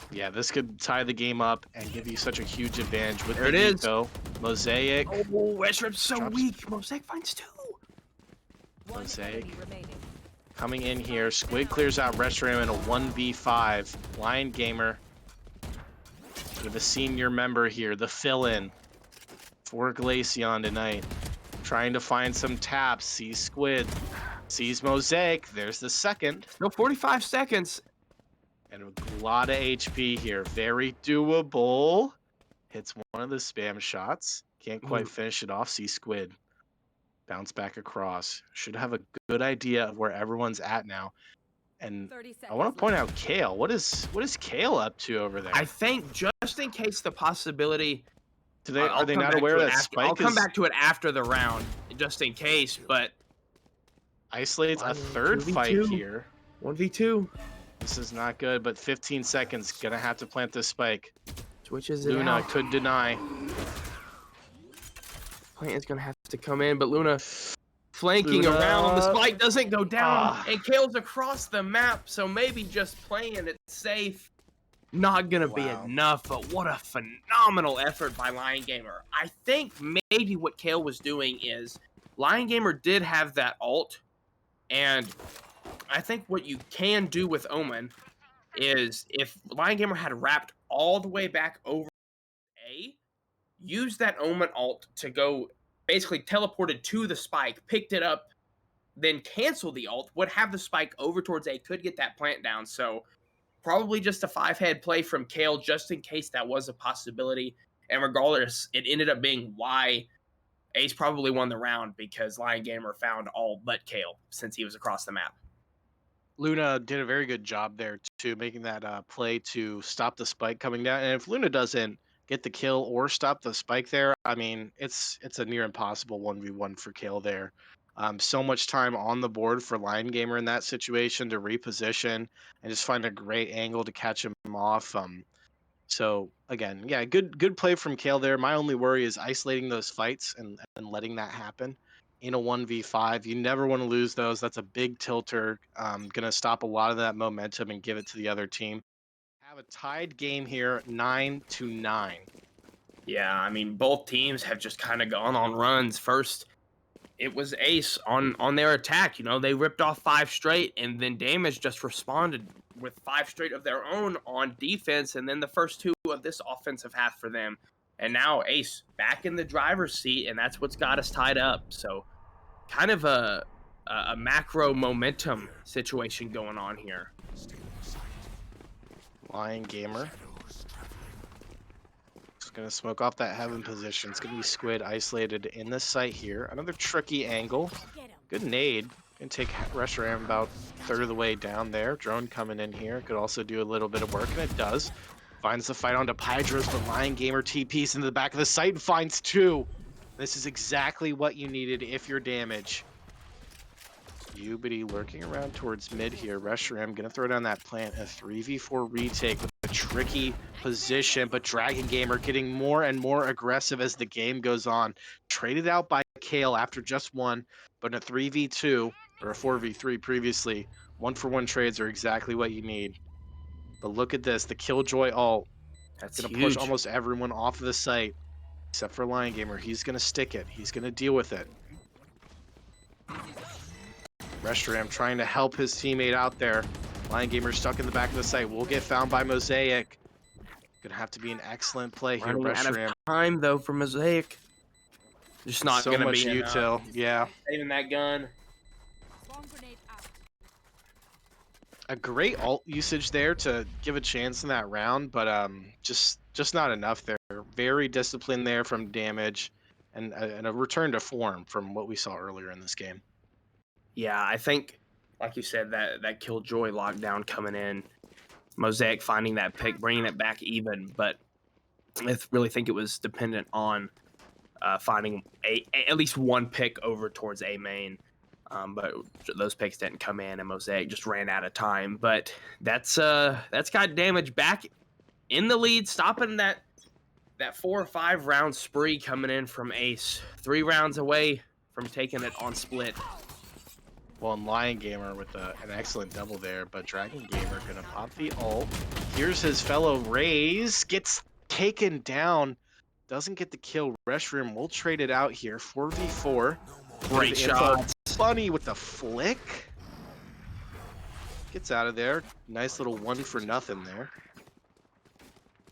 Yeah, this could tie the game up and give you such a huge advantage with there the it is. Eco. Mosaic. Oh, Reshrip's so weak. Mosaic finds two. Mosaic coming in here. Squid clears out Reshiram in a 1v5. Lion Gamer. Bit of a senior member here. The fill-in for Glaceon tonight. Trying to find some taps. Sees Squid. Sees Mosaic. There's the second. No, 45 seconds. And a lot of HP here. Very doable. Hits one of the spam shots. Can't quite finish it off. Sees Squid. Bounce back across. Should have a good idea of where everyone's at now. And I want to point out Kale. What is Kale up to over there? I think just in case the possibility. Are they not aware that spike I'll come back to it after the round, just in case. But Isolates a third fight here. 1v2. This is not good, but 15 seconds. Gonna have to plant this spike. Switches it Luna out. could deny. Plant is gonna have to come in, but Luna flanking Luna. around. The spike doesn't go down, Ah. and Kale's across the map, so maybe just playing it safe. Not gonna be Wow. enough, but what a phenomenal effort by Lion Gamer. I think maybe what Kale was doing is Lion Gamer did have that ult, and I think what you can do with Omen is if Lion Gamer had wrapped all the way back over A, use that Omen ult to go basically teleported to the spike, picked it up, then cancel the ult, would have the spike over towards A, could get that plant down. So probably just a 5-head play from Kale just in case that was a possibility. And regardless, it ended up being why Ace probably won the round because Lion Gamer found all but Kale since he was across the map. Luna did a very good job there too, making that play to stop the spike coming down. And if Luna doesn't get the kill or stop the spike there, I mean, it's a near impossible 1v1 for Kale there. So much time on the board for Lion Gamer in that situation to reposition and just find a great angle to catch him off. So again, yeah, good play from Kale there. My only worry is isolating those fights and letting that happen in a 1v5. You never want to lose those. That's a big tilter. Gonna stop a lot of that momentum and give it to the other team. Have a tied game here, 9-9. Yeah, I mean, both teams have just kind of gone on runs. First, it was Ace on their attack. You know, they ripped off 5 straight, and then Damage just responded with 5 straight of their own on defense, and then the first 2 of this offensive half for them. And now Ace back in the driver's seat, and that's what's got us tied up. So kind of a macro momentum situation going on here. Lion Gamer. Just gonna smoke off that heaven position. It's gonna be Squid isolated in the site here. Another tricky angle. Good nade. Can take Reshiram about a third of the way down there. Drone coming in here. Could also do a little bit of work, and it does. Finds the fight onto Pydros, but Lion Gamer TPs into the back of the site and finds 2. This is exactly what you needed if you're Damage. Ubity lurking around towards mid here. Reshiram gonna throw down that plant. A 3v4 retake with a tricky position, but Dragon Gamer getting more and more aggressive as the game goes on. Traded out by Kale after just 1, but in a 3v2 or a 4v3 previously, 1-for-1 trades are exactly what you need. But look at this, the Killjoy ult. That's Gonna huge. push almost everyone off of the site, except for Lion Gamer. He's gonna stick it. He's gonna deal with it. Reshiram trying to help his teammate out there. Lion Gamer stuck in the back of the site. Will get found by Mosaic. Gonna have to be an excellent play here, Running out Reshiram. of time though for Mosaic. Just not So gonna much be util, yeah. saving that gun. A great ult usage there to give a chance in that round, but just not enough there. Very disciplined there from Damage, and a return to form from what we saw earlier in this game. Yeah, I think, like you said, that Killjoy lockdown coming in, Mosaic finding that pick, bringing it back even, but I really think it was dependent on finding at least one pick over towards A main. But those picks didn't come in, and Mosaic just ran out of time. But that's got Damage back in the lead, stopping that 4 or 5 round spree coming in from Ace. 3 rounds away from taking it on split. Well, and Lion Gamer with an excellent double there, but Dragon Gamer gonna pop the ult. Here's his fellow Raze, gets taken down, doesn't get the kill. Reshiram will trade it out here, 4v4. Great shots. Bunny with the flick. Gets out of there. Nice little 1-for-nothing there.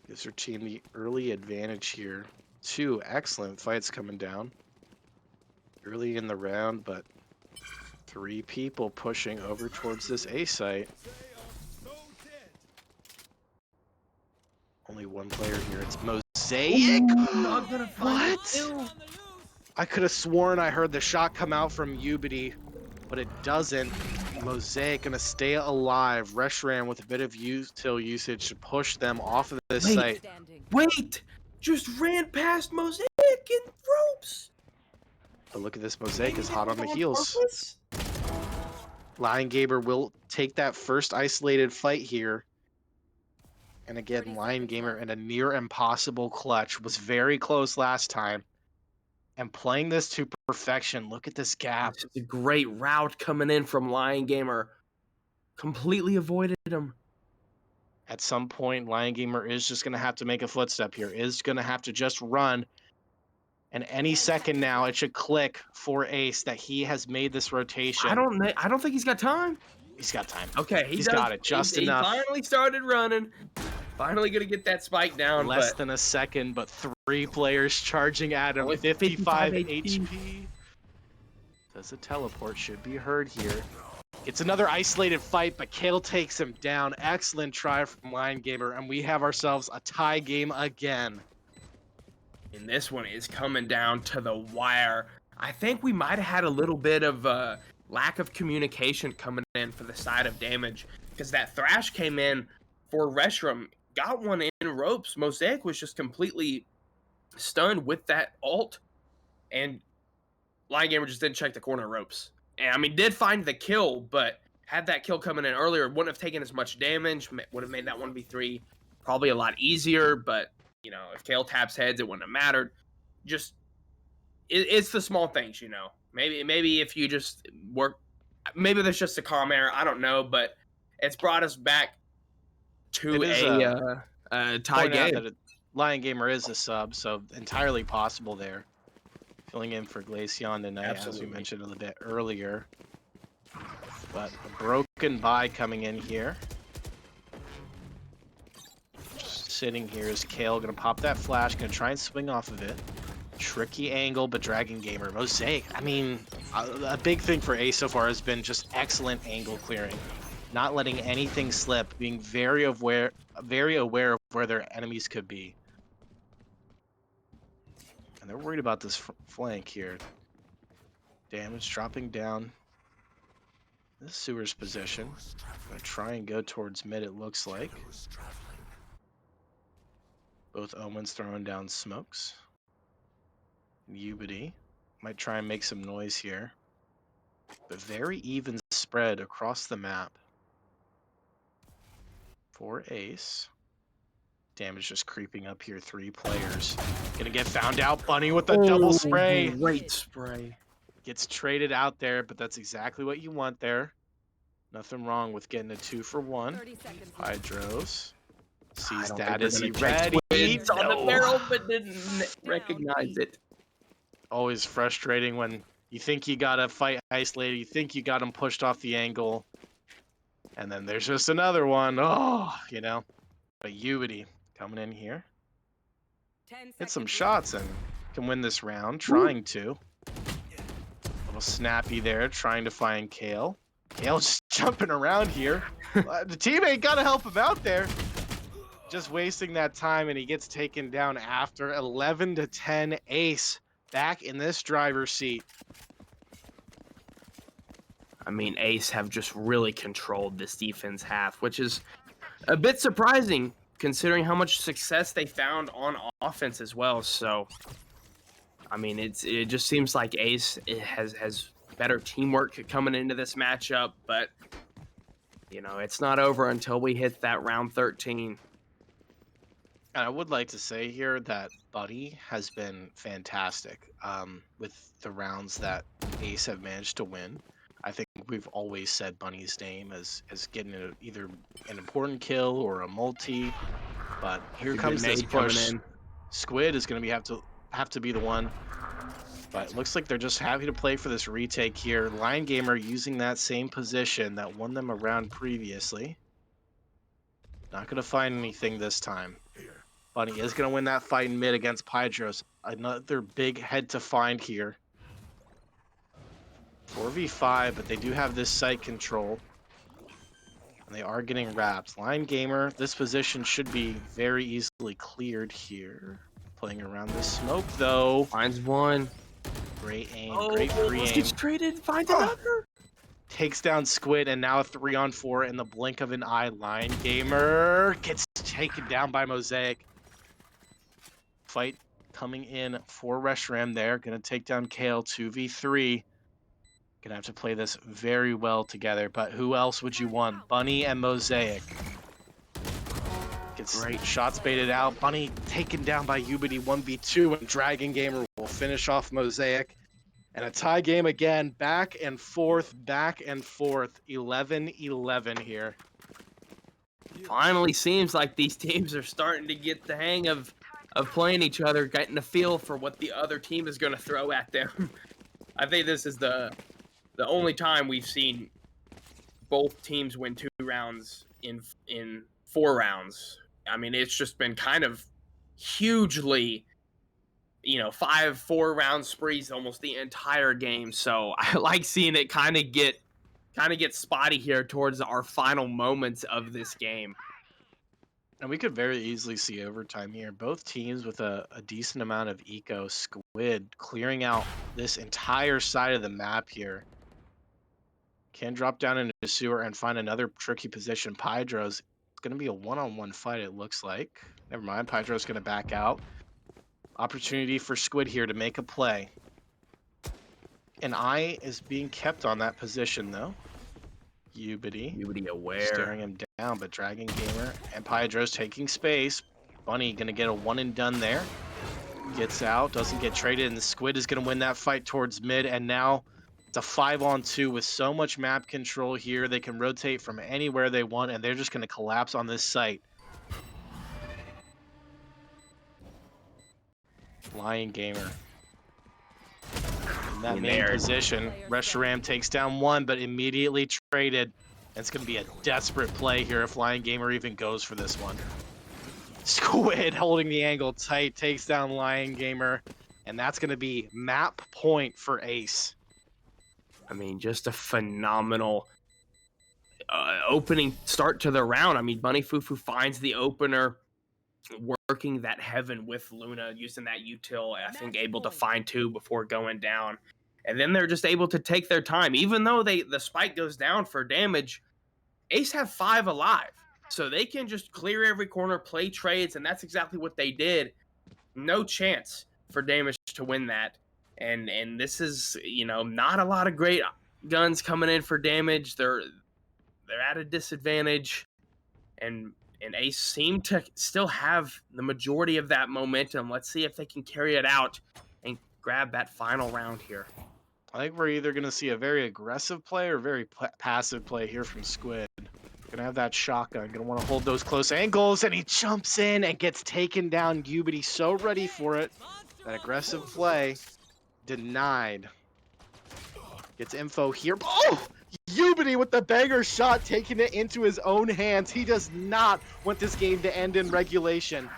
Gives her team the early advantage here. 2 excellent fights coming down early in the round, but 3 people pushing over towards this A site. Only 1 player here. It's Mosaic. Ooh, what? I could have sworn I heard the shot come out from Ubity, but it doesn't. Mosaic gonna stay alive. Reshiram with a bit of util usage to push them off of this site. Wait! Just ran past Mosaic in ropes! But look at this, Mosaic is hot on the heels. Lion Gamer will take that first isolated fight here. And again, Lion Gamer in a near impossible clutch. Was very close last time. And playing this to perfection. Look at this gap. This is a great route coming in from Lion Gamer. Completely avoided him. At some point, Lion Gamer is just going to have to make a footstep here. Is going to have to just run. And any second now, it should click for Ace that he has made this rotation. I don't think he's got time. He's got time. Okay, He's got it just enough. He finally started running. Finally gonna get that spike down. Less than a second, but 3 players charging at him. 55 HP. Does a teleport should be heard here. It's another isolated fight, but Kale takes him down. Excellent try from Lion Gamer, and we have ourselves a tie game again. And this one is coming down to the wire. I think we might have had a little bit of lack of communication coming in for the side of damage, because that Thrash came in for Reshiram, got one in ropes. Mosaic was just completely stunned with that ult, and Lion Gamer just didn't check the corner ropes. And I mean, did find the kill, but had that kill coming in earlier, wouldn't have taken as much damage, would have made that 1v3 probably a lot easier, but you know, if Kale taps heads, it wouldn't have mattered. Just, it's the small things, you know. Maybe if you just work, maybe there's just a calm error. I don't know, but it's brought us back to a tie game. Lion Gamer is a sub, so entirely possible there. Filling in for Glaceon tonight, as we mentioned a little bit earlier. But a broken buy coming in here. Sitting here is Kale, gonna pop that flash, gonna try and swing off of it. Tricky angle, but Dragon Gamer. Mosaic, I mean, a big thing for Ace so far has been just excellent angle clearing. Not letting anything slip, being very aware of where their enemies could be. And they're worried about this flank here. Damage dropping down. This Sewer's position. Gonna try and go towards mid, it looks like. Both Omens throwing down smokes. Ubity might try and make some noise here. But very even spread across the map. For Ace. Damage just creeping up here. 3 players. Gonna get found out. Bunny with the double spray. Great spray. Gets traded out there, but that's exactly what you want there. Nothing wrong with getting a 2-for-1. Hydros. Sees that as he ready. It's on the barrel, but didn't recognize it. Always frustrating when you think you got a fight isolated, you think you got him pushed off the angle, and then there's just another one. Oh, you know. But Ubity coming in here. Hit some shots and can win this round, trying to. A little snappy there, trying to find Kale. Kale just jumping around here. The teammate got to help him out there. Just wasting that time, and he gets taken down after 11-10. Ace back in this driver's seat. I mean, Ace have just really controlled this defense half, which is a bit surprising considering how much success they found on offense as well. So, I mean, it just seems like Ace has better teamwork coming into this matchup, but you know, it's not over until we hit that round 13. And I would like to say here that Buddy has been fantastic with the rounds that Ace have managed to win. I think we've always said Bunny's name as getting either an important kill or a multi, but here comes this push. Squid is going to have to be the one, but it looks like they're just happy to play for this retake here. Lion Gamer using that same position that won them a round previously. Not going to find anything this time. Bunny is going to win that fight in mid against Pydros. Another big head to find here. 4v5, but they do have this site control. And they are getting wrapped. Lion Gamer, this position should be very easily cleared here. Playing around this smoke, though. Finds one. Great aim, great free aim. Gets traded, finds another. Takes down Squid, and now a 3-on-4 in the blink of an eye. Lion Gamer gets taken down by Mosaic. Fight coming in for Reshiram there. Gonna take down Kale 2v3. Gonna have to play this very well together, but who else would you want? Bunny and Mosaic. Gets Great. shots baited out. Bunny taken down by Ubity 1v2, and Dragon Gamer will finish off Mosaic. And a tie game again, back and forth, 11-11 here. Finally seems like these teams are starting to get the hang of playing each other, getting a feel for what the other team is going to throw at them. I think this is the only time we've seen both teams win 2 rounds in 4 rounds. I mean, it's just been kind of hugely, 4-round sprees almost the entire game. So I like seeing it kind of get spotty here towards our final moments of this game. And we could very easily see overtime here. Both teams with a decent amount of eco. Squid clearing out this entire side of the map here. Can drop down into the sewer and find another tricky position. Pydros, it's going to be a one-on-one fight, it looks like. Never mind, Pydros going to back out. Opportunity for Squid here to make a play. An eye is being kept on that position, though. Ubity aware. staring him down, but Dragon Gamer and Pydros taking space. Bunny going to get a one and done there. Gets out, doesn't get traded, and the Squid is going to win that fight towards mid, and now it's a 5-on-2 with so much map control here. They can rotate from anywhere they want, and they're just going to collapse on this site. Lion Gamer in that main position. Reshiram takes down one, but immediately traded. And it's going to be a desperate play here if Lion Gamer even goes for this one. Squid holding the angle tight, takes down Lion Gamer, and that's going to be map point for Ace. I mean, just a phenomenal opening start to the round. I mean, Bunny Fufu finds the opener, working that heaven with Luna, using that util, I think able to find 2 before going down. And then they're just able to take their time. Even though the spike goes down for damage, Ace have 5 alive. So they can just clear every corner, play trades, and that's exactly what they did. No chance for damage to win that. And this is, not a lot of great guns coming in for damage. They're at a disadvantage. And Ace seem to still have the majority of that momentum. Let's see if they can carry it out and grab that final round here. I think we're either going to see a very aggressive play or very passive play here from Squid. Going to have that shotgun. Going to want to hold those close angles, and he jumps in and gets taken down. Ubity so ready for it. That aggressive play denied. Gets info here. Oh! Ubity with the banger shot, taking it into his own hands. He does not want this game to end in regulation.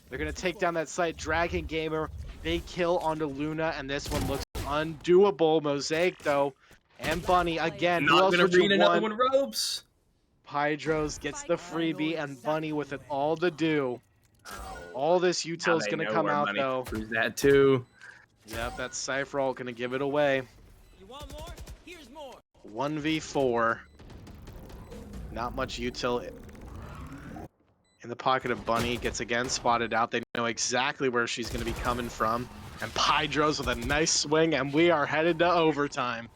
They're going to take down that site. Dragon Gamer, big kill onto Luna, and this one looks undoable. Mosaic, though, and Bunny again. Who else would you want? Another one, Ropes. Pydros gets the freebie, and Bunny with it all to do. All this util is going to come out, though. Proves that too. Yep, that Cypher ult going to give it away. You want more? Here's more. 1v4. Not much util in the pocket of Bunny. Gets again spotted out. They know exactly where she's going to be coming from. And Pydros with a nice swing, and we are headed to overtime.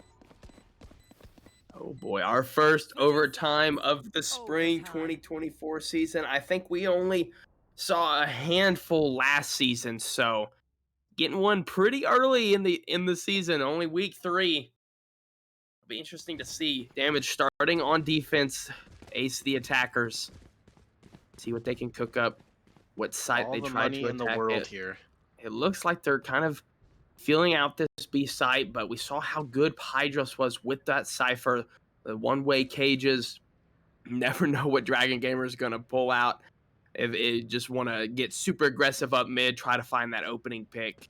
Oh boy, our first overtime of the spring 2024 season. I think we only saw a handful last season, so getting one pretty early in the season, only week 3. It'll be interesting to see. Damage starting on defense. Ace the attackers. See what they can cook up. What site they try to attack. All the money in the world here. It looks like they're kind of feeling out this B site, but we saw how good Pydros was with that Cypher. The one-way cages. Never know what Dragon Gamer is going to pull out. If it just want to get super aggressive up mid, try to find that opening pick.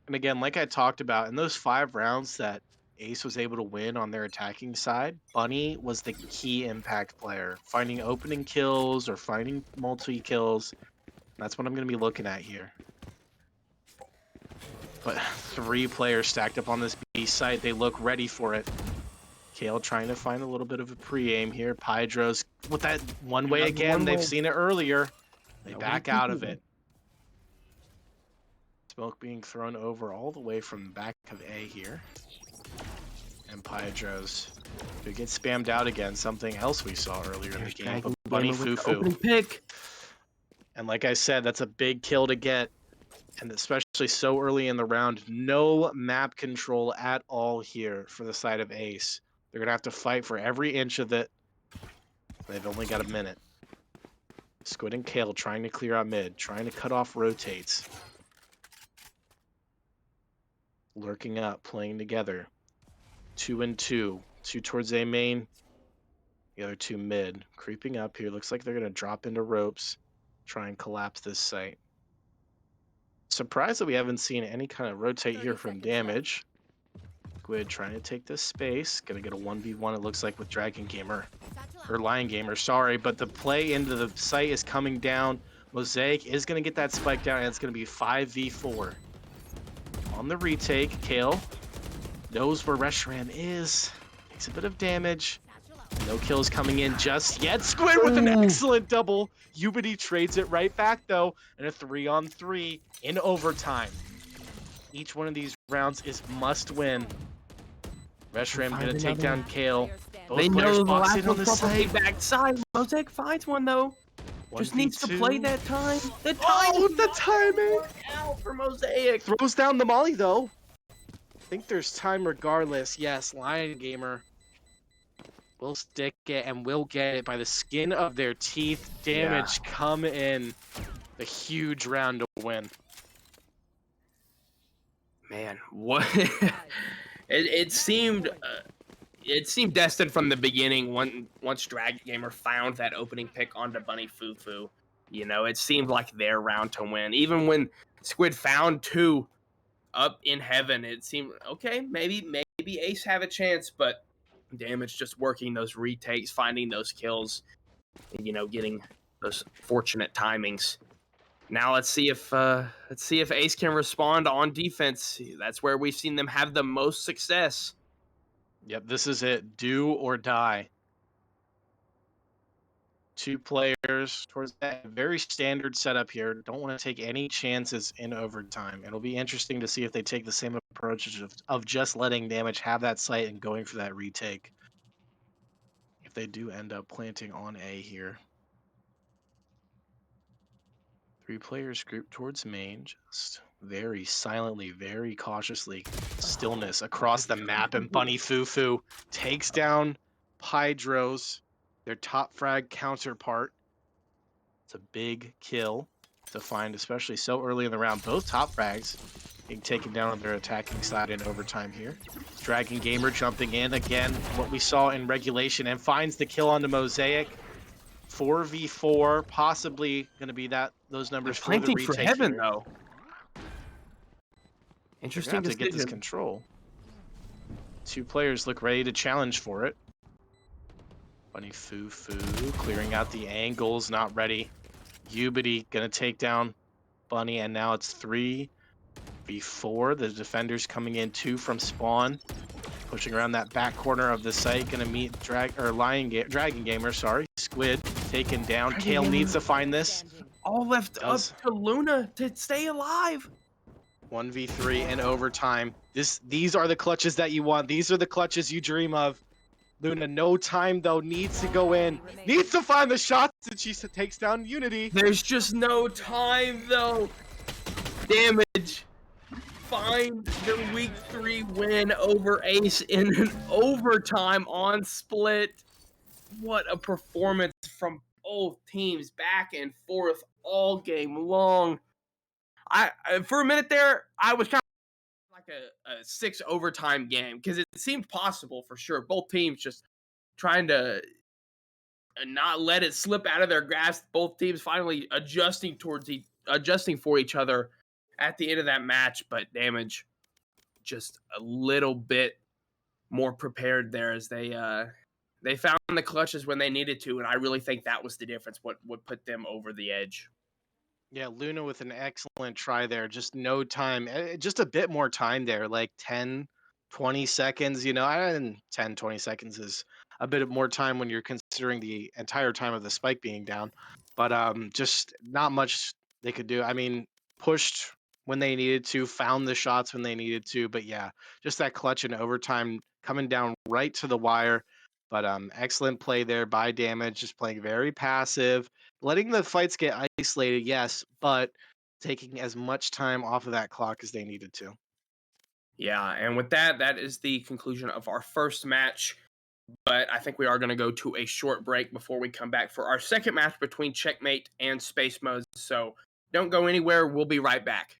And again, like I talked about, in those 5 rounds that Ace was able to win on their attacking side, Bunny was the key impact player. Finding opening kills or finding multi-kills. That's what I'm going to be looking at here. But 3 players stacked up on this B site. They look ready for it. Kale trying to find a little bit of a pre-aim here. Pydros with that one-way again. They've seen it earlier. They back out of it. Smoke being thrown over all the way from the back of A here. And Pydros could get spammed out again. Something else we saw earlier in the game. Dragon But Bunny Gamer with the Fufu. opening pick. And like I said, that's a big kill to get. And especially so early in the round, no map control at all here for the side of Ace. They're going to have to fight for every inch of it. They've only got a minute. Squid and Kale trying to clear out mid, trying to cut off rotates. Lurking up, playing together. 2 and 2. 2 towards A main. The other 2 mid. Creeping up here. Looks like they're going to drop into ropes. Try and collapse this site. Surprised that we haven't seen any kind of rotate here from damage. Squid trying to take this space. Gonna get a 1v1 it looks like with Dragon Gamer. Or Lion Gamer, sorry. But the play into the site is coming down. Mosaic is gonna get that spike down and it's gonna be 5v4. On the retake, Kale knows where Reshiram is. Takes a bit of damage. No kills coming in just yet. Squid with an excellent double. Ubity trades it right back though. And a 3-on-3 in overtime. Each one of these rounds is must win. Reshiram gonna take down Kale. Both They players know the box last in on the one's probably side. backside. Mosaic finds one though. Just needs to play 1v2. that time. The time. Oh, the timing! Out for Mosaic. Throws down the molly though. I think there's time regardless. Yes, Lion Gamer will stick it and will get it by the skin of their teeth. Damage come in. A huge round to win. Man, what? it seemed destined from the beginning. Once Dragon Gamer found that opening pick onto Bunny Fufu, you know, it seemed like their round to win. Even when Squid found 2 up in heaven, it seemed okay. Maybe Ace have a chance, but Damage just working those retakes, finding those kills, and, you know, getting those fortunate timings. Now let's see if Ace can respond on defense. That's where we've seen them have the most success. Yep, this is it. Do or die. 2 players towards that very standard setup here. Don't want to take any chances in overtime. It'll be interesting to see if they take the same approach of just letting Damage have that site and going for that retake. If they do end up planting on A here. 3 players grouped towards main, just very silently, very cautiously. Stillness across the map, and Bunny Fufu takes down Pydros, their top frag counterpart. It's a big kill to find, especially so early in the round. Both top frags being taken down on their attacking side in overtime here. Dragon Gamer jumping in again, what we saw in regulation, and finds the kill onto Mosaic. 4v4, possibly going to be those numbers for the Planting retake for heaven here. though. They're Interesting gonna have to get this decision. control. 2 players look ready to challenge for it. Bunny Fufu clearing out the angles, not ready. Ubity gonna take down Bunny, and now it's 3v4. The defenders coming in 2 from spawn, pushing around that back corner of the site. Gonna meet Dragon Gamer. Sorry, Squid taken down. Kale needs to find this. All left up to Luna to stay alive. 1v3 in overtime. These are the clutches that you want. These are the clutches you dream of. Luna, no time though, needs to go in. Needs to find the shots, and she takes down Unity. There's just no time though. Damage. Find the week 3 win over Ace in an overtime on Split. What a performance from both teams, back and forth all game long. I for a minute there, I was kind of like a 6 overtime game because it seemed possible for sure. Both teams just trying to not let it slip out of their grasp. Both teams finally adjusting for each other at the end of that match, but Damage just a little bit more prepared there as they found the clutches when they needed to, and I really think that was the difference. What put them over the edge. Yeah, Luna with an excellent try there. Just no time. Just a bit more time there, like 10, 20 seconds. You know, and 10, 20 seconds is a bit more time when you're considering the entire time of the spike being down. But just not much they could do. I mean, pushed when they needed to, found the shots when they needed to. But yeah, just that clutch in overtime coming down right to the wire. But excellent play there by Damage, just playing very passive, letting the fights get isolated, yes, but taking as much time off of that clock as they needed to. Yeah, and with that, that is the conclusion of our first match. But I think we are going to go to a short break before we come back for our second match between Checkmate and Space Modes. So don't go anywhere. We'll be right back.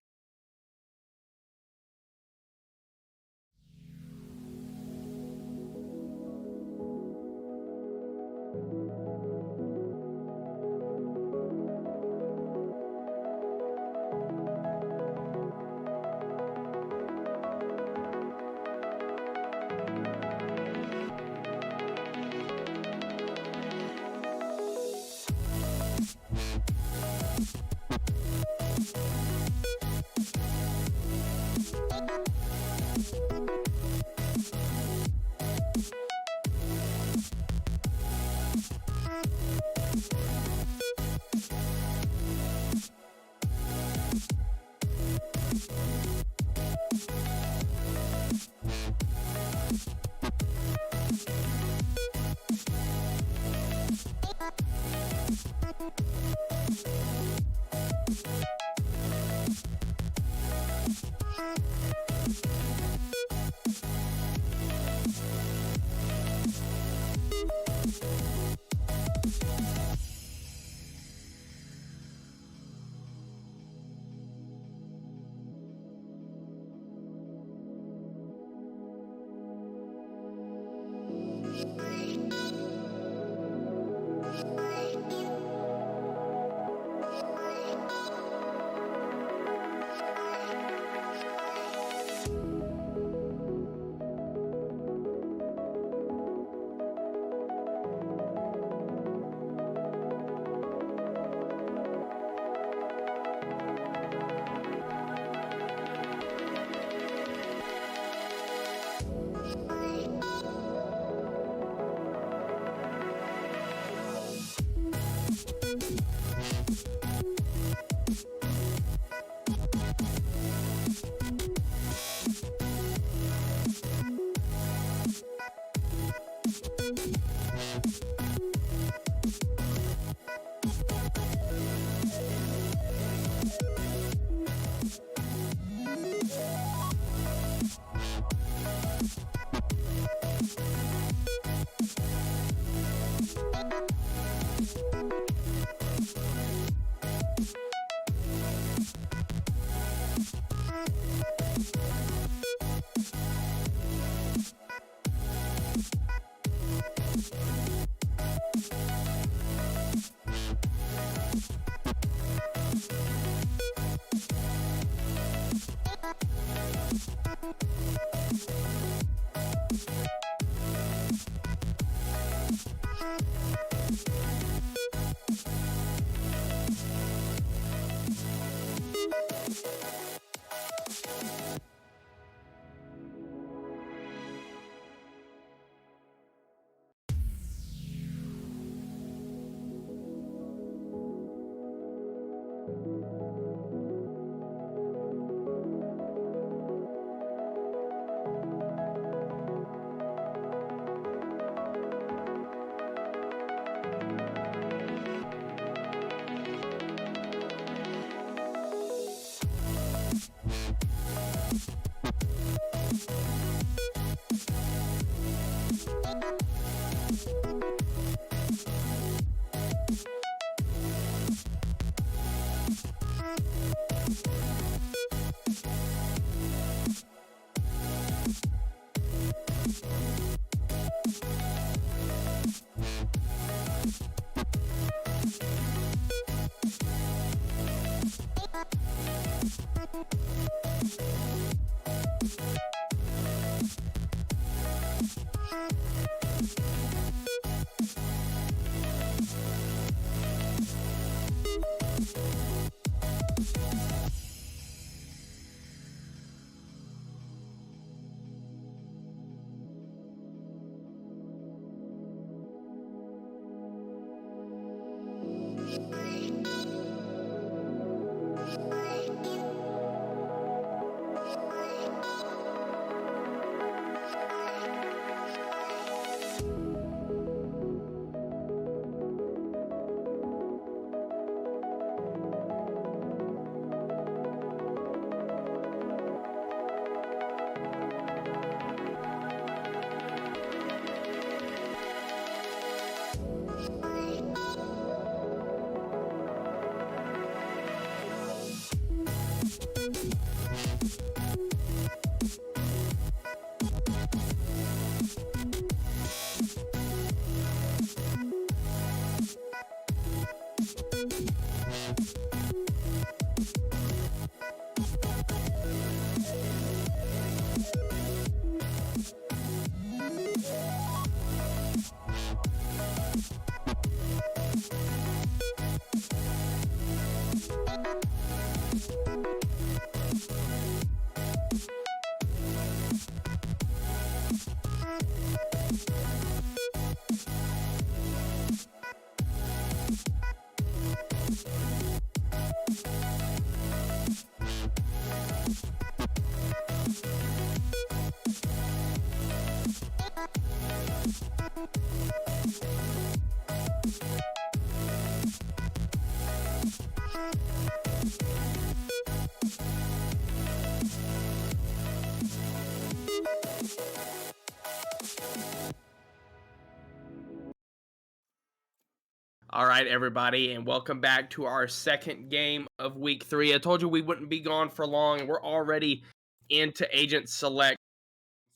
All right, everybody, and welcome back to our second game of week 3. I told you we wouldn't be gone for long, and we're already into Agent Select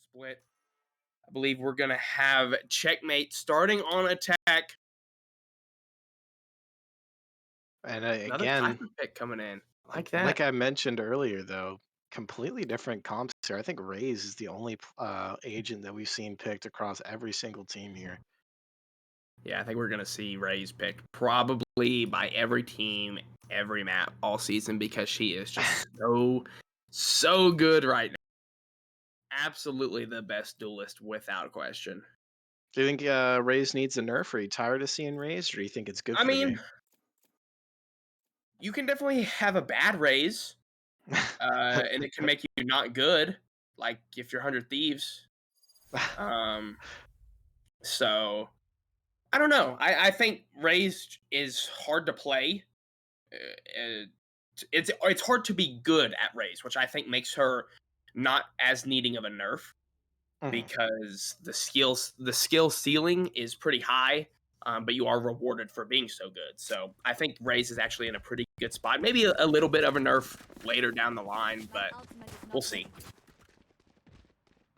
Split. I believe we're going to have Checkmate starting on attack. And Another again, Typhon pick coming in. I like that. like I mentioned earlier, though, completely different comps here. I think Raze is the only agent that we've seen picked across every single team here. Yeah, I think we're going to see Ray's picked probably by every team, every map all season because she is just so good right now. Absolutely the best duelist without question. Do you think Raze needs a nerf? Are you tired of seeing Raze, or do you think it's good I for the mean, game? you can definitely have a bad raise, and it can make you not good, like if you're 100 Thieves. So I don't know. I think raise is hard to play. Uh, it's hard to be good at raise, which I think makes her not as needing of a nerf Mhm. because the skill ceiling is pretty high, but you are rewarded for being so good. So I think Raze is actually in a pretty good spot. Maybe a little bit of a nerf later down the line, but we'll see.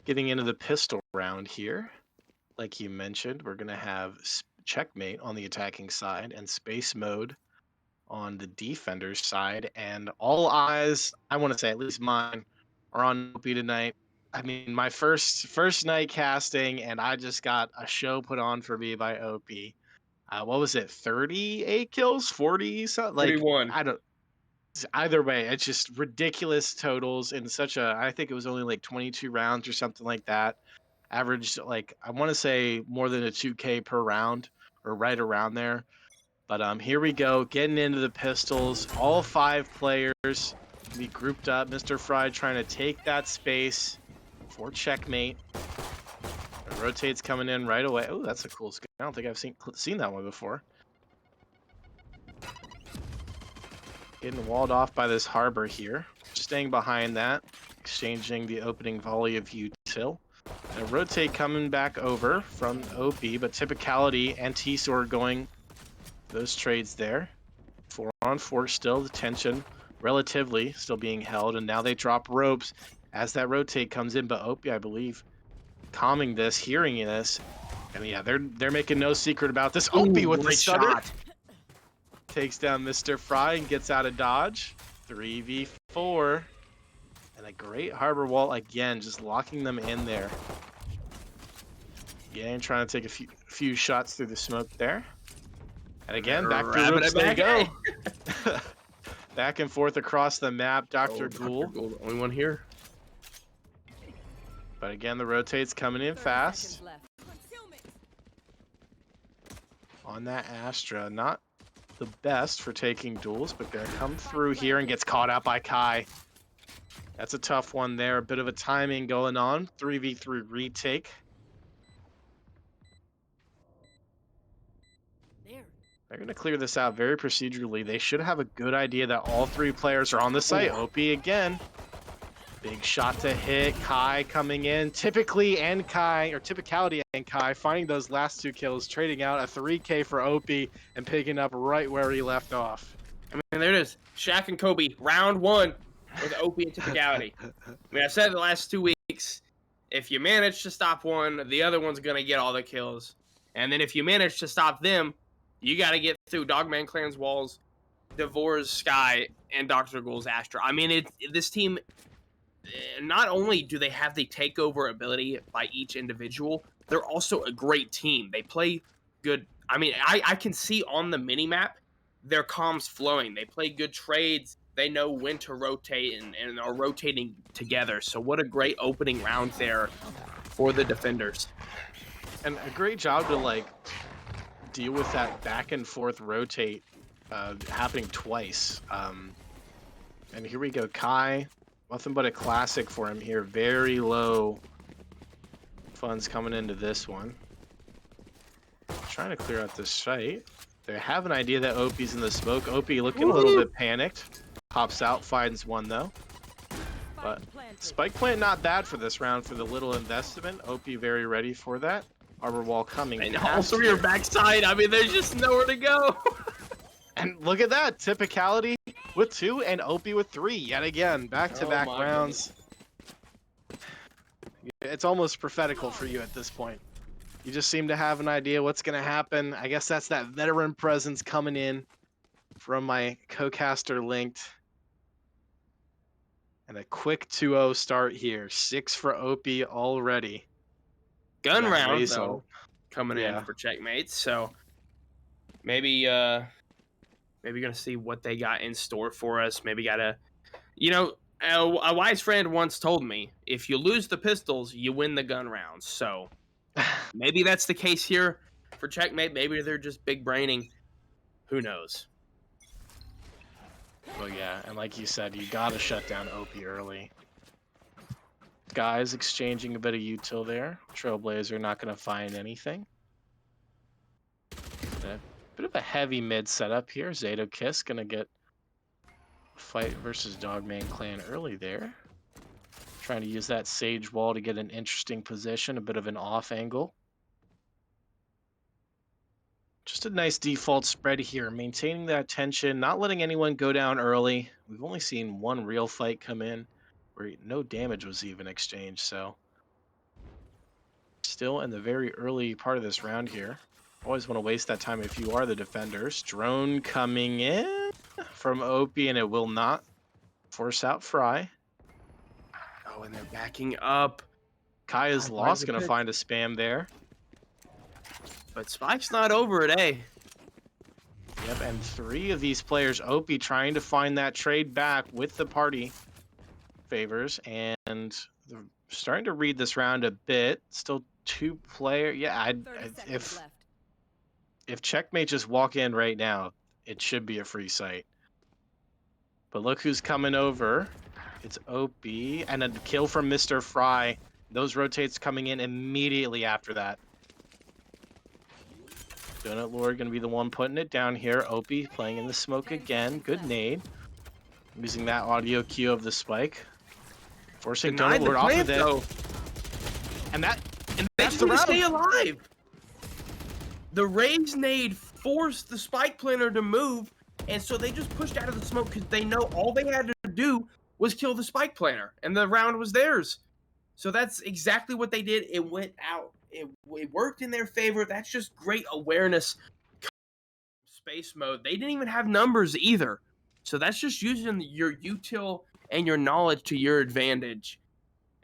Getting into the pistol round here, like you mentioned, we're going to have Checkmate on the attacking side and Space Mode on the defender's side. And all eyes, I want to say at least mine, are on OP tonight. I mean, my first night casting, and I just got a show put on for me by OP. What was it? 38 kills, 40 something? Like 41. I don't. Either way, it's just ridiculous totals in such a. I think it was only like 22 rounds or something like that. Averaged like I want to say more than a 2K per round or right around there. But here we go, getting into the pistols. All 5 players be grouped up. Mr. Fry trying to take that space for Checkmate. The rotate's coming in right away. Oh, that's a cool skin. I don't think I've seen that one before. Getting walled off by this harbor here. Staying behind that, exchanging the opening volley of util. And a rotate coming back over from OP, but Typicality and T-Sword going those trades there. 4-on-4 still, the tension relatively still being held, and now they drop ropes as that rotate comes in, but Opie, I believe, calming this, hearing this, and yeah, they're making no secret about this. Opie with the Great stutter shot. takes down Mr. Fry and gets out of dodge. 3v4, and a great harbor wall again, just locking them in there. Again, trying to take a few shots through the smoke there. And again, back through ropes they go. Back and forth across the map, Dr. Ghoul. Dr. Ghoul, the only one here. But again, the rotate's coming in fast. On that Astra, not the best for taking duels, but gonna come through here and gets caught out by Kai. That's a tough one there. A bit of a timing going on. 3v3 retake. They're going to clear this out very procedurally. They should have a good idea that all 3 players are on the site. OP again. Big shot to hit. Kai coming in. Typicality and Kai finding those last 2 kills, trading out a 3K for OP and picking up right where he left off. I mean, there it is. Shaq and Kobe, round 1 with OP and Typicality. I mean, I said the last 2 weeks, if you manage to stop one, the other one's going to get all the kills. And then if you manage to stop them, you got to get through Dogman Clan's walls, Devore's Sky, and Dr. Ghoul's Astra. I mean, this team, not only do they have the takeover ability by each individual, they're also a great team. They play good. I mean, I can see on the minimap their comms flowing. They play good trades. They know when to rotate and are rotating together. So what a great opening round there for the defenders. And a great job to like deal with that back and forth rotate happening twice. And here we go, Kai. Nothing but a classic for him here. Very low funds coming into this one. Trying to clear out this site. They have an idea that OP's in the smoke. OP looking a little bit panicked. Pops out, finds one though. But spike plant not bad for this round for the little investment. OP very ready for that. Arbor wall coming. And all past three are here. backside. I mean, there's just nowhere to go. And look at that. Typicality with 2 and Opie with 3. Yet again, back-to-back Oh my rounds. It's almost prophetical for you at this point. You just seem to have an idea what's going to happen. I guess that's that veteran presence coming in from my co-caster linked. And a quick 2-0 start here. 6 for Opie already. Gun That round, raise though, ult. coming in Yeah. for Checkmate. So maybe maybe gonna see what they got in store for us. Maybe gotta, you know, a wise friend once told me, if you lose the pistols, you win the gun rounds. So maybe that's the case here for Checkmate. Maybe they're just big braining. Who knows? Well, yeah, and like you said, you gotta shut down Opie early. Guys exchanging a bit of util there. Trailblazer not gonna find anything. A bit of a heavy mid setup here. Zato Kiss gonna get a fight versus Dogman Clan early there. Trying to use that Sage Wall to get an interesting position, a bit of an off angle. Just a nice default spread here, maintaining that tension, not letting anyone go down early. We've only seen one real fight come in where no damage was even exchanged, so still in the very early part of this round here. Always want to waste that time if you are the defenders. Drone coming in from Opie, and it will not force out Fry. Oh, and they're backing up. Kaya's God, lost, the gonna pitch. find a spam there. But Spike's not over it, eh? Yep, and 3 of these players, Opie trying to find that trade back with the party favors, and they're starting to read this round a bit. Still 2 player. Yeah, if Checkmate just walk in right now, it should be a free sight. But look who's coming over. It's Opie, and a kill from Mr. Fry. Those rotates coming in immediately after that. Donut Lord gonna be the one putting it down here. Opie playing in the smoke again. Good nade. Using that audio cue of the spike. Forcing Denied Donut the Lord off plant, of it. though. And They that's just the need to stay round. alive. The Rays nade forced the spike planner to move, and so they just pushed out of the smoke because they know all they had to do was kill the spike planner, and the round was theirs. So that's exactly what they did. It went out. It worked in their favor. That's just great awareness. Space mode. They didn't even have numbers either. So that's just using your util and your knowledge to your advantage.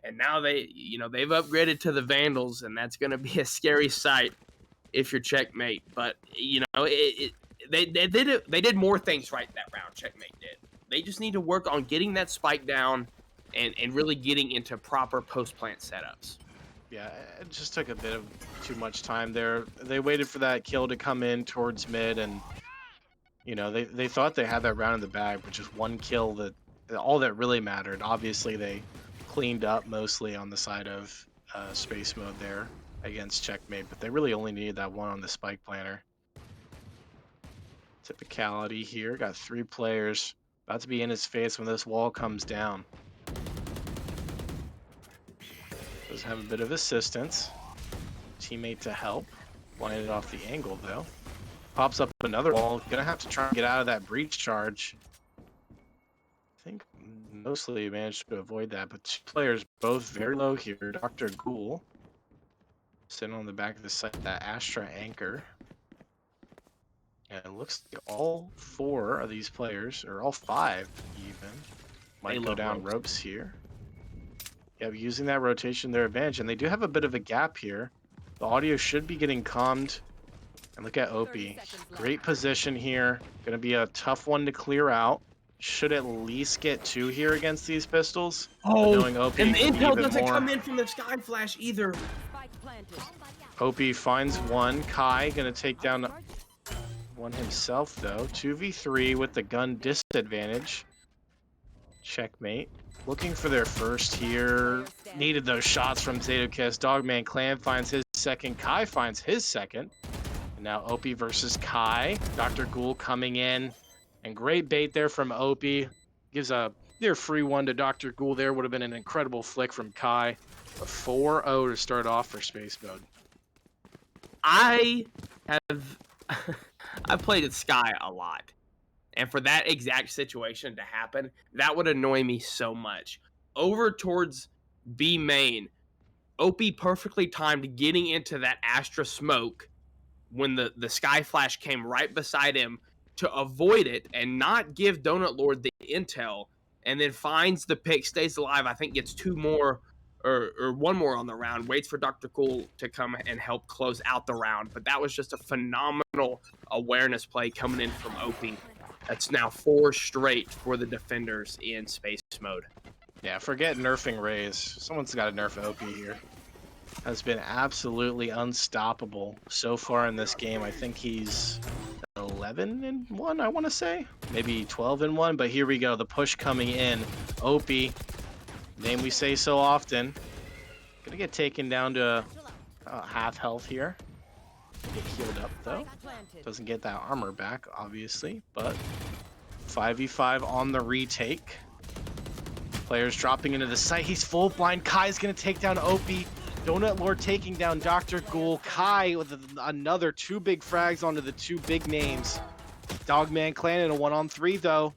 And now they've upgraded to the Vandals, and that's going to be a scary sight if you're Checkmate. But they did more things right that round. Checkmate did. They just need to work on getting that spike down and really getting into proper post plant setups. Yeah, it just took a bit of too much time there. They waited for that kill to come in towards mid, and they thought they had that round in the bag, but just one kill that all that really mattered. Obviously, they cleaned up mostly on the side of space mode there against Checkmate, but they really only needed that one on the spike planner. Typicality here, got 3 players about to be in his face when this wall comes down. Does have a bit of assistance. Teammate to help. Blinded off the angle though. Pops up another wall. Gonna have to try and get out of that breach charge. I think mostly managed to avoid that, but 2 players both very low here. Dr. Ghoul sitting on the back of the site, that Astra anchor. And it looks like all 4 of these players, or all 5 even, might go down ropes here. Yeah, using that rotation their advantage, and they do have a bit of a gap here. The audio should be getting calmed. And look at Opie. Great position here. Gonna be a tough one to clear out. Should at least get 2 here against these pistols. Oh, knowing Opie and the can be intel even doesn't more. come in from the Sky Flash either. Opie finds one. Kai gonna take down one himself though. 2v3 with the gun disadvantage. Checkmate. Looking for their first here. Needed those shots from Zatokiss. Dogman Clan finds his second. Kai finds his second. And now Opie versus Kai. Dr. Ghoul coming in. And great bait there from Opie. Gives a near free one to Dr. Ghoul there. Would have been an incredible flick from Kai. A 4-0 to start off for Space Mode. I have I played at Sky a lot. And for that exact situation to happen, that would annoy me so much. Over towards B main, OP perfectly timed getting into that Astra smoke when the Sky Flash came right beside him to avoid it and not give Donut Lord the intel, and then finds the pick, stays alive. I think gets two more or one more on the round, waits for Dr. Cool to come and help close out the round. But that was just a phenomenal awareness play coming in from OP. That's now 4 straight for the defenders in space mode. Yeah, forget nerfing Raze. Someone's got to nerf OP here. Has been absolutely unstoppable so far in this game. I think he's 11-1, I want to say. Maybe 12-1, but here we go. The push coming in. OP, name we say so often. Gonna get taken down to half health here. Get healed up though. Doesn't get that armor back, obviously, but 5v5 on the retake. Players dropping into the site. He's full blind. Kai's gonna take down OP. Donut Lord taking down Dr. Ghoul. Kai with another 2 big frags onto the 2 big names. Dogman Clan in a 1-on-3 though.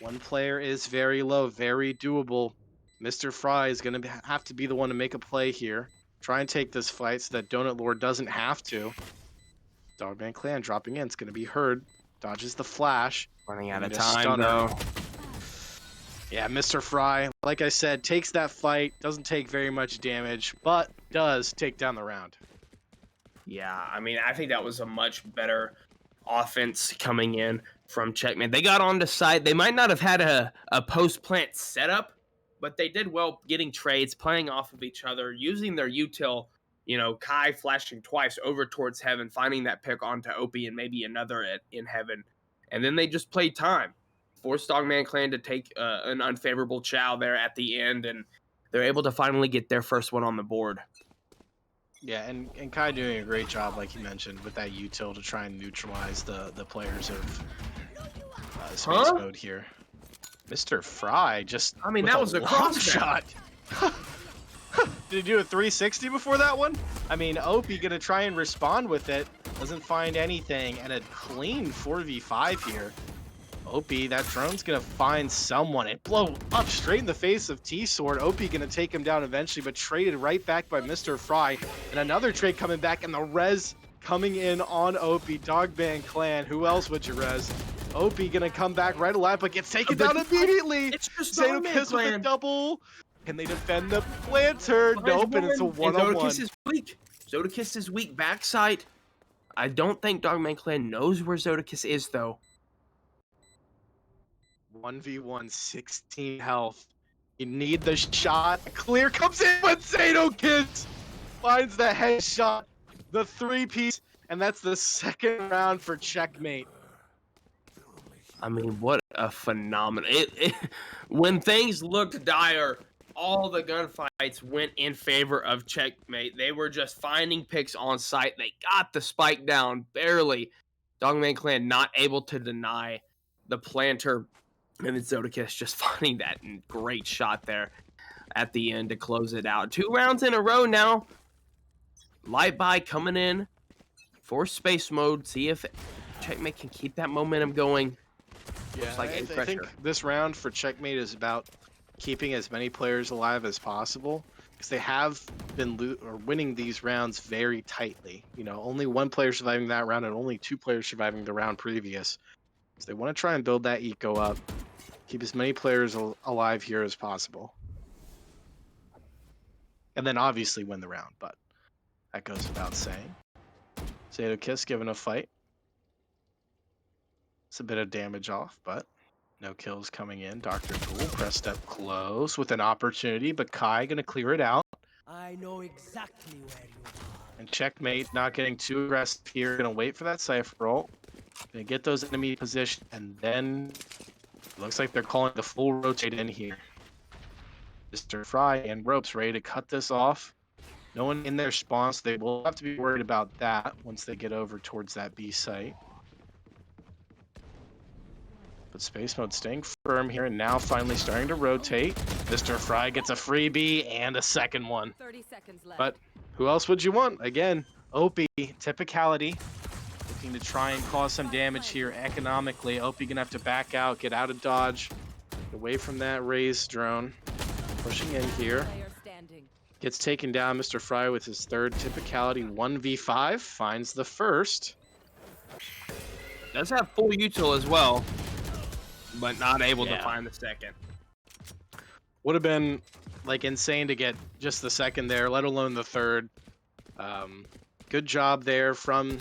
One player is very low, very doable. Mr. Fry is gonna have to be the one to make a play here. Try and take this fight so that Donut Lord doesn't have to. Dogman Clan dropping in. It's going to be heard. Dodges the flash. Running out of time, though. Yeah, Mr. Fry, like I said, takes that fight. Doesn't take very much damage, but does take down the round. Yeah, I mean, I think that was a much better offense coming in from Checkmate. They got onto site. They might not have had a post-plant setup, but they did well getting trades, playing off of each other, using their util, you know, Kai flashing twice over towards Heaven, finding that pick onto OP and maybe another in Heaven. And then they just played time. Forced Dogman Clan to take an unfavorable chow there at the end, and they're able to finally get their first one on the board. Yeah, and Kai doing a great job, like you mentioned, with that util to try and neutralize the players of space mode here. Mr. Fry just, I mean, that was a cross shot. Did he do a 360 before that one? I mean, OP gonna try and respond with it. Doesn't find anything, and a clean 4v5 here. OP, that drone's gonna find someone and blow up straight in the face of T-Sword. OP gonna take him down eventually, but traded right back by Mr. Fry. And another trade coming back, and the res coming in on OP. Dogman Clan, who else would you res? OP gonna come back right alive, but gets taken down immediately. It's just Zato Kiss with a double. Can they defend the planter? Nope, and it's a 1-on-1. Zodakiss is weak. Zodakiss is weak backside. I don't think Dogman Clan knows where Zodakiss is, though. 1v1, 16 health. You need the shot. Clear comes in, but Zato Kiss finds the headshot, the 3-piece, and that's the second round for Checkmate. I mean, what a phenomenon. When things looked dire, all the gunfights went in favor of Checkmate. They were just finding picks on site. They got the spike down, barely. Dogman Clan not able to deny the planter. And then Zodakiss just finding that great shot there at the end to close it out. 2 rounds in a row now. Light by coming in for space mode. See if Checkmate can keep that momentum going. Yeah, like I think this round for Checkmate is about keeping as many players alive as possible, because they have been winning these rounds very tightly. You know, only 1 player surviving that round and only 2 players surviving the round previous. So they want to try and build that eco up, keep as many players alive here as possible, and then obviously win the round. But that goes without saying. Zato Kiss giving a fight. It's a bit of damage off, but no kills coming in. Dr. Cool pressed up close with an opportunity, but Kai gonna clear it out. I know exactly where you are. And Checkmate not getting too aggressive here. Gonna wait for that Cypher ult. Gonna get those enemy position, and then it looks like they're calling the full rotate in here. Mr. Fry and Ropes ready to cut this off. No one in their spawn, so they will have to be worried about that once they get over towards that B site. But space mode staying firm here, and now finally starting to rotate. Mr. Fry gets a freebie and a second one. 30 seconds left. But who else would you want? Again, Opie, typicality, looking to try and cause some damage here economically. Opie gonna have to back out, get out of dodge, get away from that raised drone. Pushing in here. Gets taken down, Mr. Fry with his third typicality 1v5. Finds the first. Does have full util as well, but not able to Yeah. find the second. Would have been like insane to get just the second there, let alone the third. Good job there from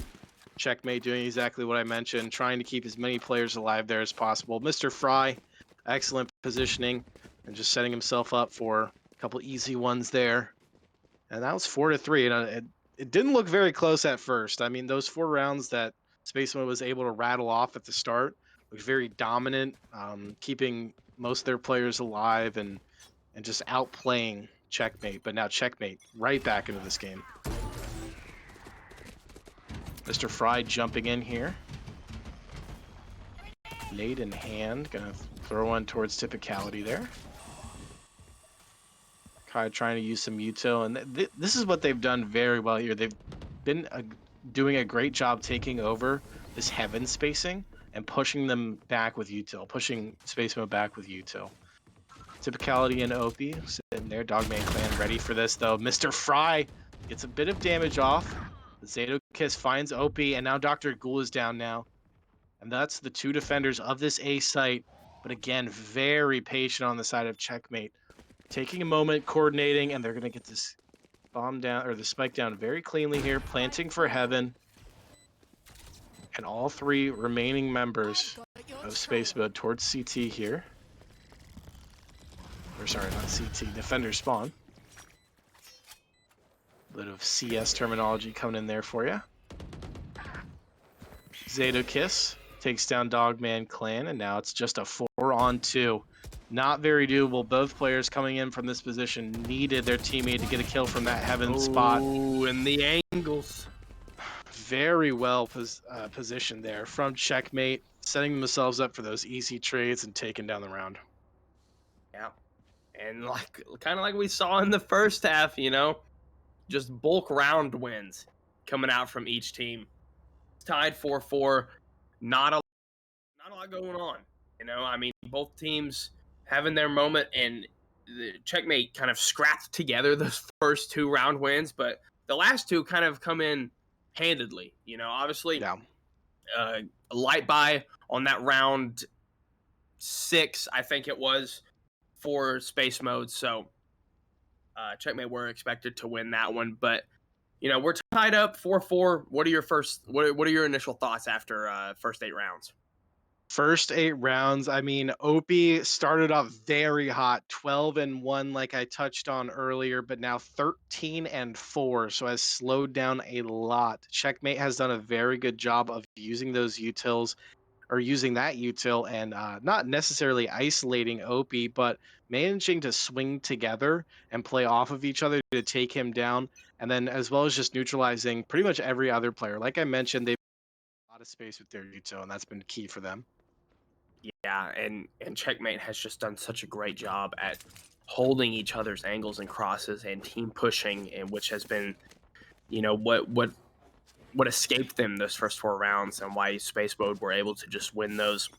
Checkmate, doing exactly what I mentioned, trying to keep as many players alive there as possible. Mr. Fry, excellent positioning and just setting himself up for a couple easy ones there. And that was 4-3. And it didn't look very close at first. I mean, those 4 rounds that Space Mode was able to rattle off at the start was very dominant, keeping most of their players alive and just outplaying Checkmate. But now Checkmate right back into this game. Mr. Fry jumping in here. Nade in hand, gonna throw one towards typicality there. Kai trying to use some util, and this is what they've done very well here. They've been doing a great job taking over this heaven spacing and pushing them back with util, pushing Space Mode back with util. Typicality and Opie sitting there. Dogman Clan ready for this though. Mr. Fry gets a bit of damage off. Zato Kiss finds Opie, and now Dr. Ghoul is down now. And that's the 2 defenders of this A site. But again, very patient on the side of Checkmate. Taking a moment, coordinating, and they're going to get this bomb down, or the spike down very cleanly here. Planting for heaven. And all 3 remaining members of Space Mode towards CT here. Or sorry, not CT, defender spawn. Bit of CS terminology coming in there for you. Zato Kiss takes down Dogman Clan, and now it's just a 4-on-2. Not very doable. Both players coming in from this position needed their teammate to get a kill from that heaven spot. Ooh, and the angles. Very well positioned there from Checkmate, setting themselves up for those easy trades and taking down the round. Yeah. And kind of like we saw in the first half, you know, just bulk round wins coming out from each team. Tied 4-4, not a lot going on. You know, I mean, both teams having their moment, and the Checkmate kind of scrapped together those first 2 round wins, but the last 2 kind of come in handedly. You know, obviously, Yeah. A light buy on that round 6, I think it was, for Space Mode. So Checkmate were expected to win that one, but you know, we're tied up 4-4. What are your initial thoughts after first 8 rounds? First 8 rounds, I mean, Opie started off very hot, 12-1 like I touched on earlier, but now 13-4, so has slowed down a lot. Checkmate has done a very good job of using those utils, or using that util, and not necessarily isolating Opie, but managing to swing together and play off of each other to take him down, and then as well as just neutralizing pretty much every other player. Like I mentioned, they've a lot of space with their util, and that's been key for them. Yeah, and Checkmate has just done such a great job at holding each other's angles and crosses and team pushing, and which has been, you know, what escaped them those first 4 rounds, and why Space Mode were able to just win those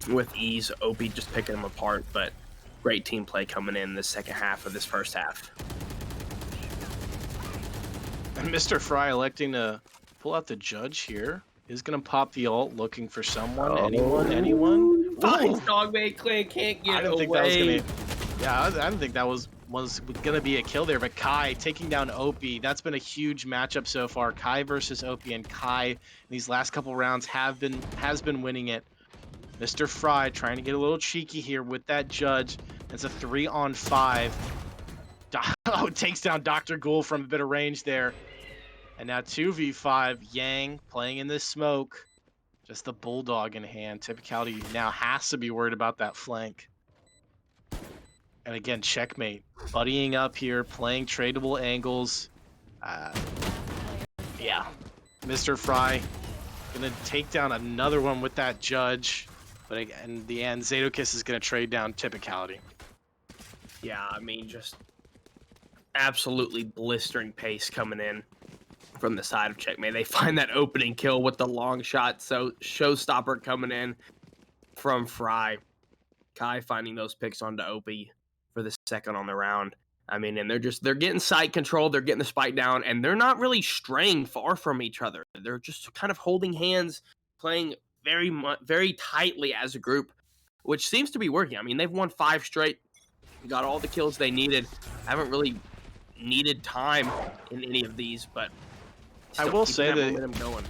with ease. Opie just picking them apart, but great team play coming in the second half of this first half. And Mr. Fry electing to pull out the judge here. Is going to pop the ult, looking for someone. Anyone? Finds Dogman Clan, can't get I didn't away. think that was going to... Yeah, I didn't think that was going to be a kill there, but Kai taking down Opie. That's been a huge matchup so far. Kai versus Opie, and Kai in these last couple rounds has been winning it. Mr. Fry trying to get a little cheeky here with that judge. It's a 3-on-5. Oh, takes down Dr. Ghoul from a bit of range there. And now 2v5, Yang playing in this smoke. Just the bulldog in hand. Typicality now has to be worried about that flank. And again, Checkmate buddying up here, playing tradable angles. Yeah, Mr. Fry gonna take down another one with that judge. But in the end, Zato Kiss is gonna trade down Typicality. Yeah, I mean, just absolutely blistering pace coming in from the side of Checkmate. They find that opening kill with the long shot. So showstopper coming in from Fry. Kai finding those picks onto Opie for the second on the round. I mean, and they're getting site control, they're getting the spike down, and they're not really straying far from each other. They're just kind of holding hands, playing very tightly as a group, which seems to be working. I mean, they've won 5 straight, got all the kills they needed. Haven't really needed time in any of these, but I will say that momentum going.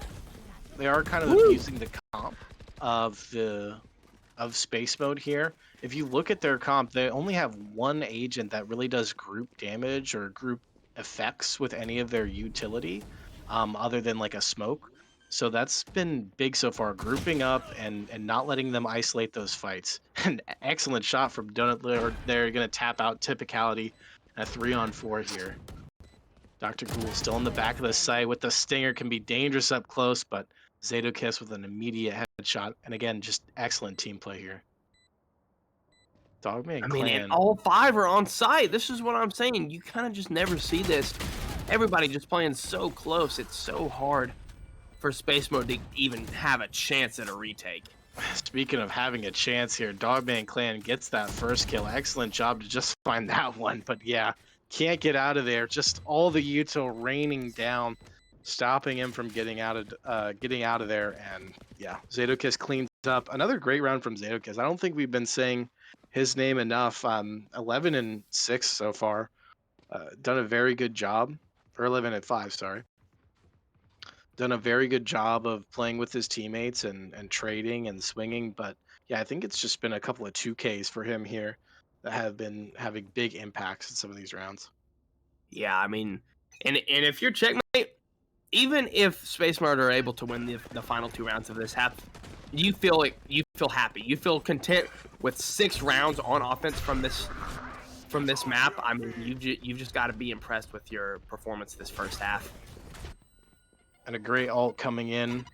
They are kind of using the comp of space mode here. If you look at their comp, they only have one agent that really does group damage or group effects with any of their utility, other than like a smoke. So that's been big so far, grouping up and not letting them isolate those fights. An excellent shot from Donut Lord. They're going to tap out Typicality at 3-on-4 here. Dr. Ghoul still in the back of the site with the stinger, can be dangerous up close, but Zadokiss with an immediate headshot. And again, just excellent team play here. Dogman I mean, and Clan. all 5 are on site. This is what I'm saying. You kind of just never see this. Everybody just playing so close. It's so hard for Space Mode to even have a chance at a retake. Speaking of having a chance here, Dogman Clan gets that first kill. Excellent job to just find that one. But yeah, can't get out of there. Just all the util raining down, stopping him from getting out of there. And yeah, Zadokiss cleans up. Another great round from Zadokiss. I don't think we've been saying his name enough. 11 and 6 so far. Done a very good job. Or 11 and 5, sorry. Done a very good job of playing with his teammates and trading and swinging. But yeah, I think it's just been a couple of 2Ks for him here that have been having big impacts in some of these rounds. Yeah, I mean, and if you're Checkmate, even if Space Mode are able to win the final 2 rounds of this half, you feel happy. You feel content with 6 rounds on offense from this map. I mean, you've just got to be impressed with your performance this first half. And a great ult coming in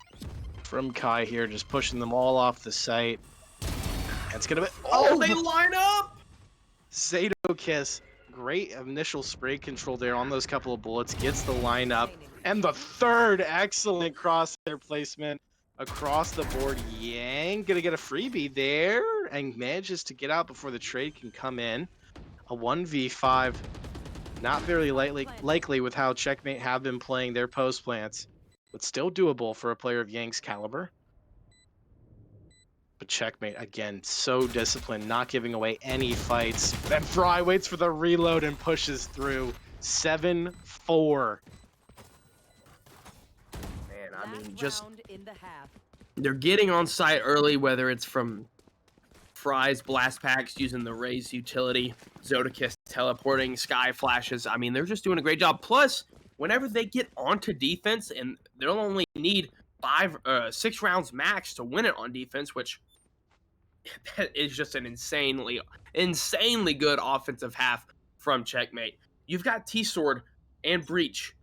from Kai here, just pushing them all off the site. And it's gonna be they line up. Zadokiss, great initial spray control there on those couple of bullets, gets the lineup, and the third excellent crosshair placement across the board. Yang gonna get a freebie there and manages to get out before the trade can come in. A 1v5, not very likely with how Checkmate have been playing their post plants, but still doable for a player of Yang's caliber. But Checkmate, again, so disciplined, not giving away any fights. Then Fry waits for the reload and pushes through. 7-4. Man, I mean, just they're getting on site early, whether it's from Fry's blast packs using the Raze utility, Zadokiss teleporting, sky flashes. I mean, they're just doing a great job. Plus, whenever they get onto defense, and they'll only need 6 rounds max to win it on defense, which that is just an insanely good offensive half from Checkmate. You've got T-Sword and Breach,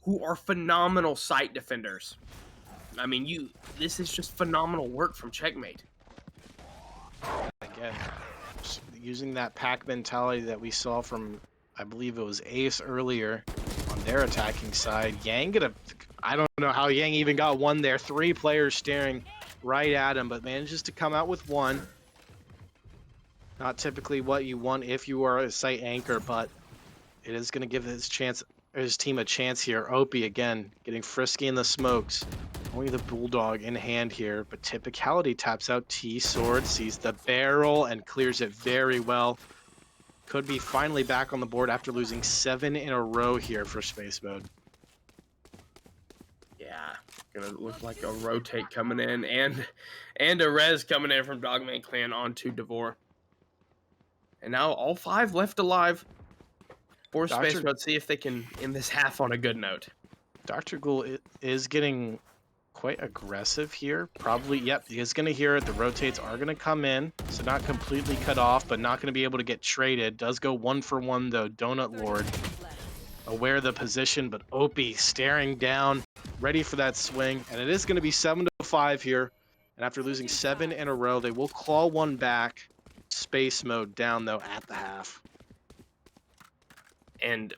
who are phenomenal site defenders. I mean, this is just phenomenal work from Checkmate. Again, using that pack mentality that we saw from, I believe it was Ace earlier on their attacking side. Yang I don't know how Yang even got one there. 3 players staring right at him, but manages to come out with 1. Not typically what you want if you are a site anchor, but it is going to give his team a chance here. Opie again getting frisky in the smokes. Only the Bulldog in hand here, but Typicality taps out T-Sword, sees the barrel, and clears it very well. Could be finally back on the board after losing 7 in a row here for Space Mode. Yeah, gonna look like a rotate coming in, and a res coming in from Dogman Clan onto Devore. And now all 5 left alive for Space Mode. See if they can end this half on a good note. Dr. Ghoul is getting quite aggressive here. Probably, yep, he is going to hear it. The rotates are going to come in, so not completely cut off, but not going to be able to get traded. Does go 1 for 1 though. Donut Lord aware of the position, but Opie staring down, ready for that swing, and it is going to be 7-5 here. And after losing 7 in a row, they will claw 1 back. Space Mode down though at the half. And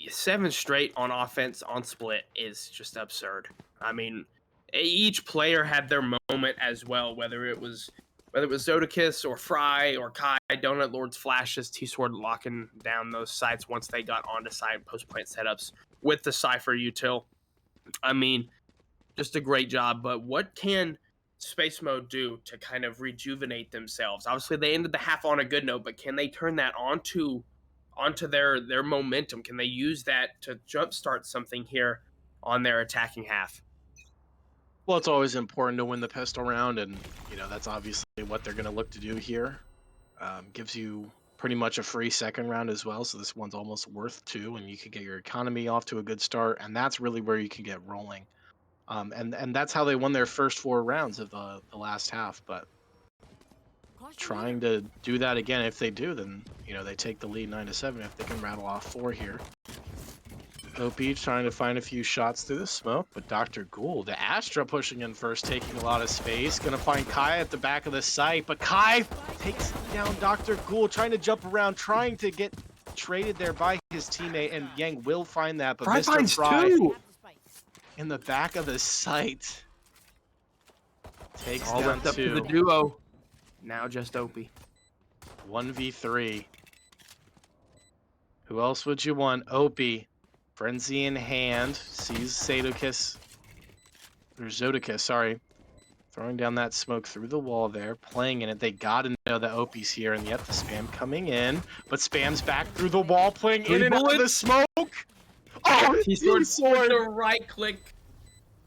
7 straight on offense on split is just absurd. I mean, each player had their moment as well, whether it was Zodakis or Fry or Kai, Donut Lord's flashes, T-Sword locking down those sites once they got onto site post plant setups with the Cypher util. I mean, just a great job. But what can Space Mode do to kind of rejuvenate themselves? Obviously, they ended the half on a good note, but can they turn that onto their momentum? Can they use that to jumpstart something here on their attacking half? Well, it's always important to win the pistol round, and that's obviously what they're going to look to do here. Gives you pretty much a free second round as well, so this one's almost worth 2, and you can get your economy off to a good start, and that's really where you can get rolling. And that's how they won their first 4 rounds of the last half. But trying to do that again, if they do, then they take the lead 9-7 if they can rattle off 4 here. OP trying to find a few shots through the smoke, but Dr. Ghoul, the Astra pushing in first, taking a lot of space. Gonna find Kai at the back of the site, but Kai takes down Dr. Ghoul, trying to jump around, trying to get traded there by his teammate, and Yang will find that, but Mr. Fry in the back of the site takes all down left up 2. to the duo. Now just OP. 1v3. Who else would you want? OP. Frenzy in hand. Sees Zodakis. Or Zodakis, sorry. Throwing down that smoke through the wall there. Playing in it. They gotta know that OP's here, and yet the spam coming in. But spam's back through the wall, playing in and out of the smoke. Oh, T-Sword with the right click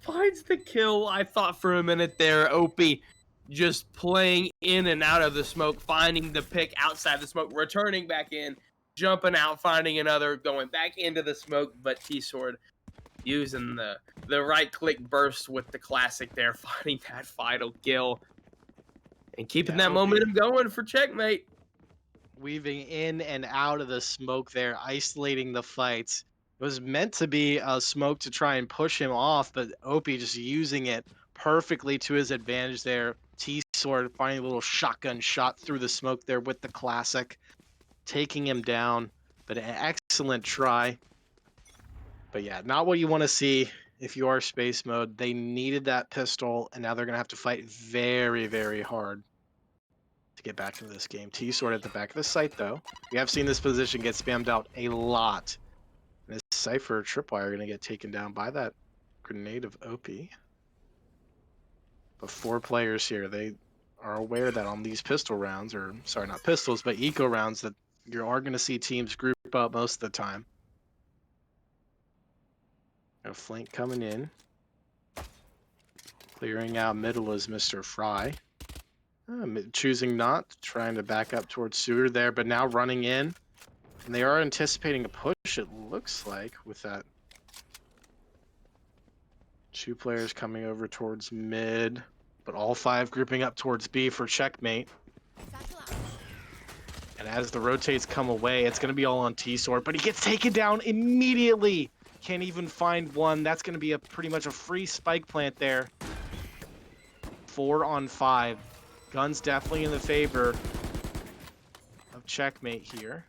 finds the kill. I thought for a minute there, OP just playing in and out of the smoke, finding the pick outside the smoke, returning back in, jumping out, finding another, going back into the smoke, but T-Sword using the right click burst with the classic there, finding that final kill and keeping that momentum going for Checkmate. Weaving in and out of the smoke there, isolating the fights. It was meant to be a smoke to try and push him off, but Opie just using it perfectly to his advantage there. T-Sword finding a little shotgun shot through the smoke there with the classic, taking him down, but an excellent try. But yeah, not what you want to see if you are Space Mode. They needed that pistol, and now they're going to have to fight very, very hard to get back into this game. T-Sword at the back of the site, though. We have seen this position get spammed out a lot. And this Cypher Tripwire are going to get taken down by that grenade of OP. But 4 players here, they are aware that on these pistol rounds, or sorry, not pistols, but eco rounds, that you are going to see teams group up most of the time. A flank coming in. Clearing out middle is Mr. Fry. Choosing not, trying to back up towards Suitor there, but now running in. And they are anticipating a push, it looks like, with that. 2 players coming over towards mid, but all 5 grouping up towards B for Checkmate. And as the rotates come away, it's going to be all on T-Sword, but he gets taken down immediately. Can't even find one. That's going to be pretty much a free spike plant there. 4 on 5. Gun's definitely in the favor of Checkmate here.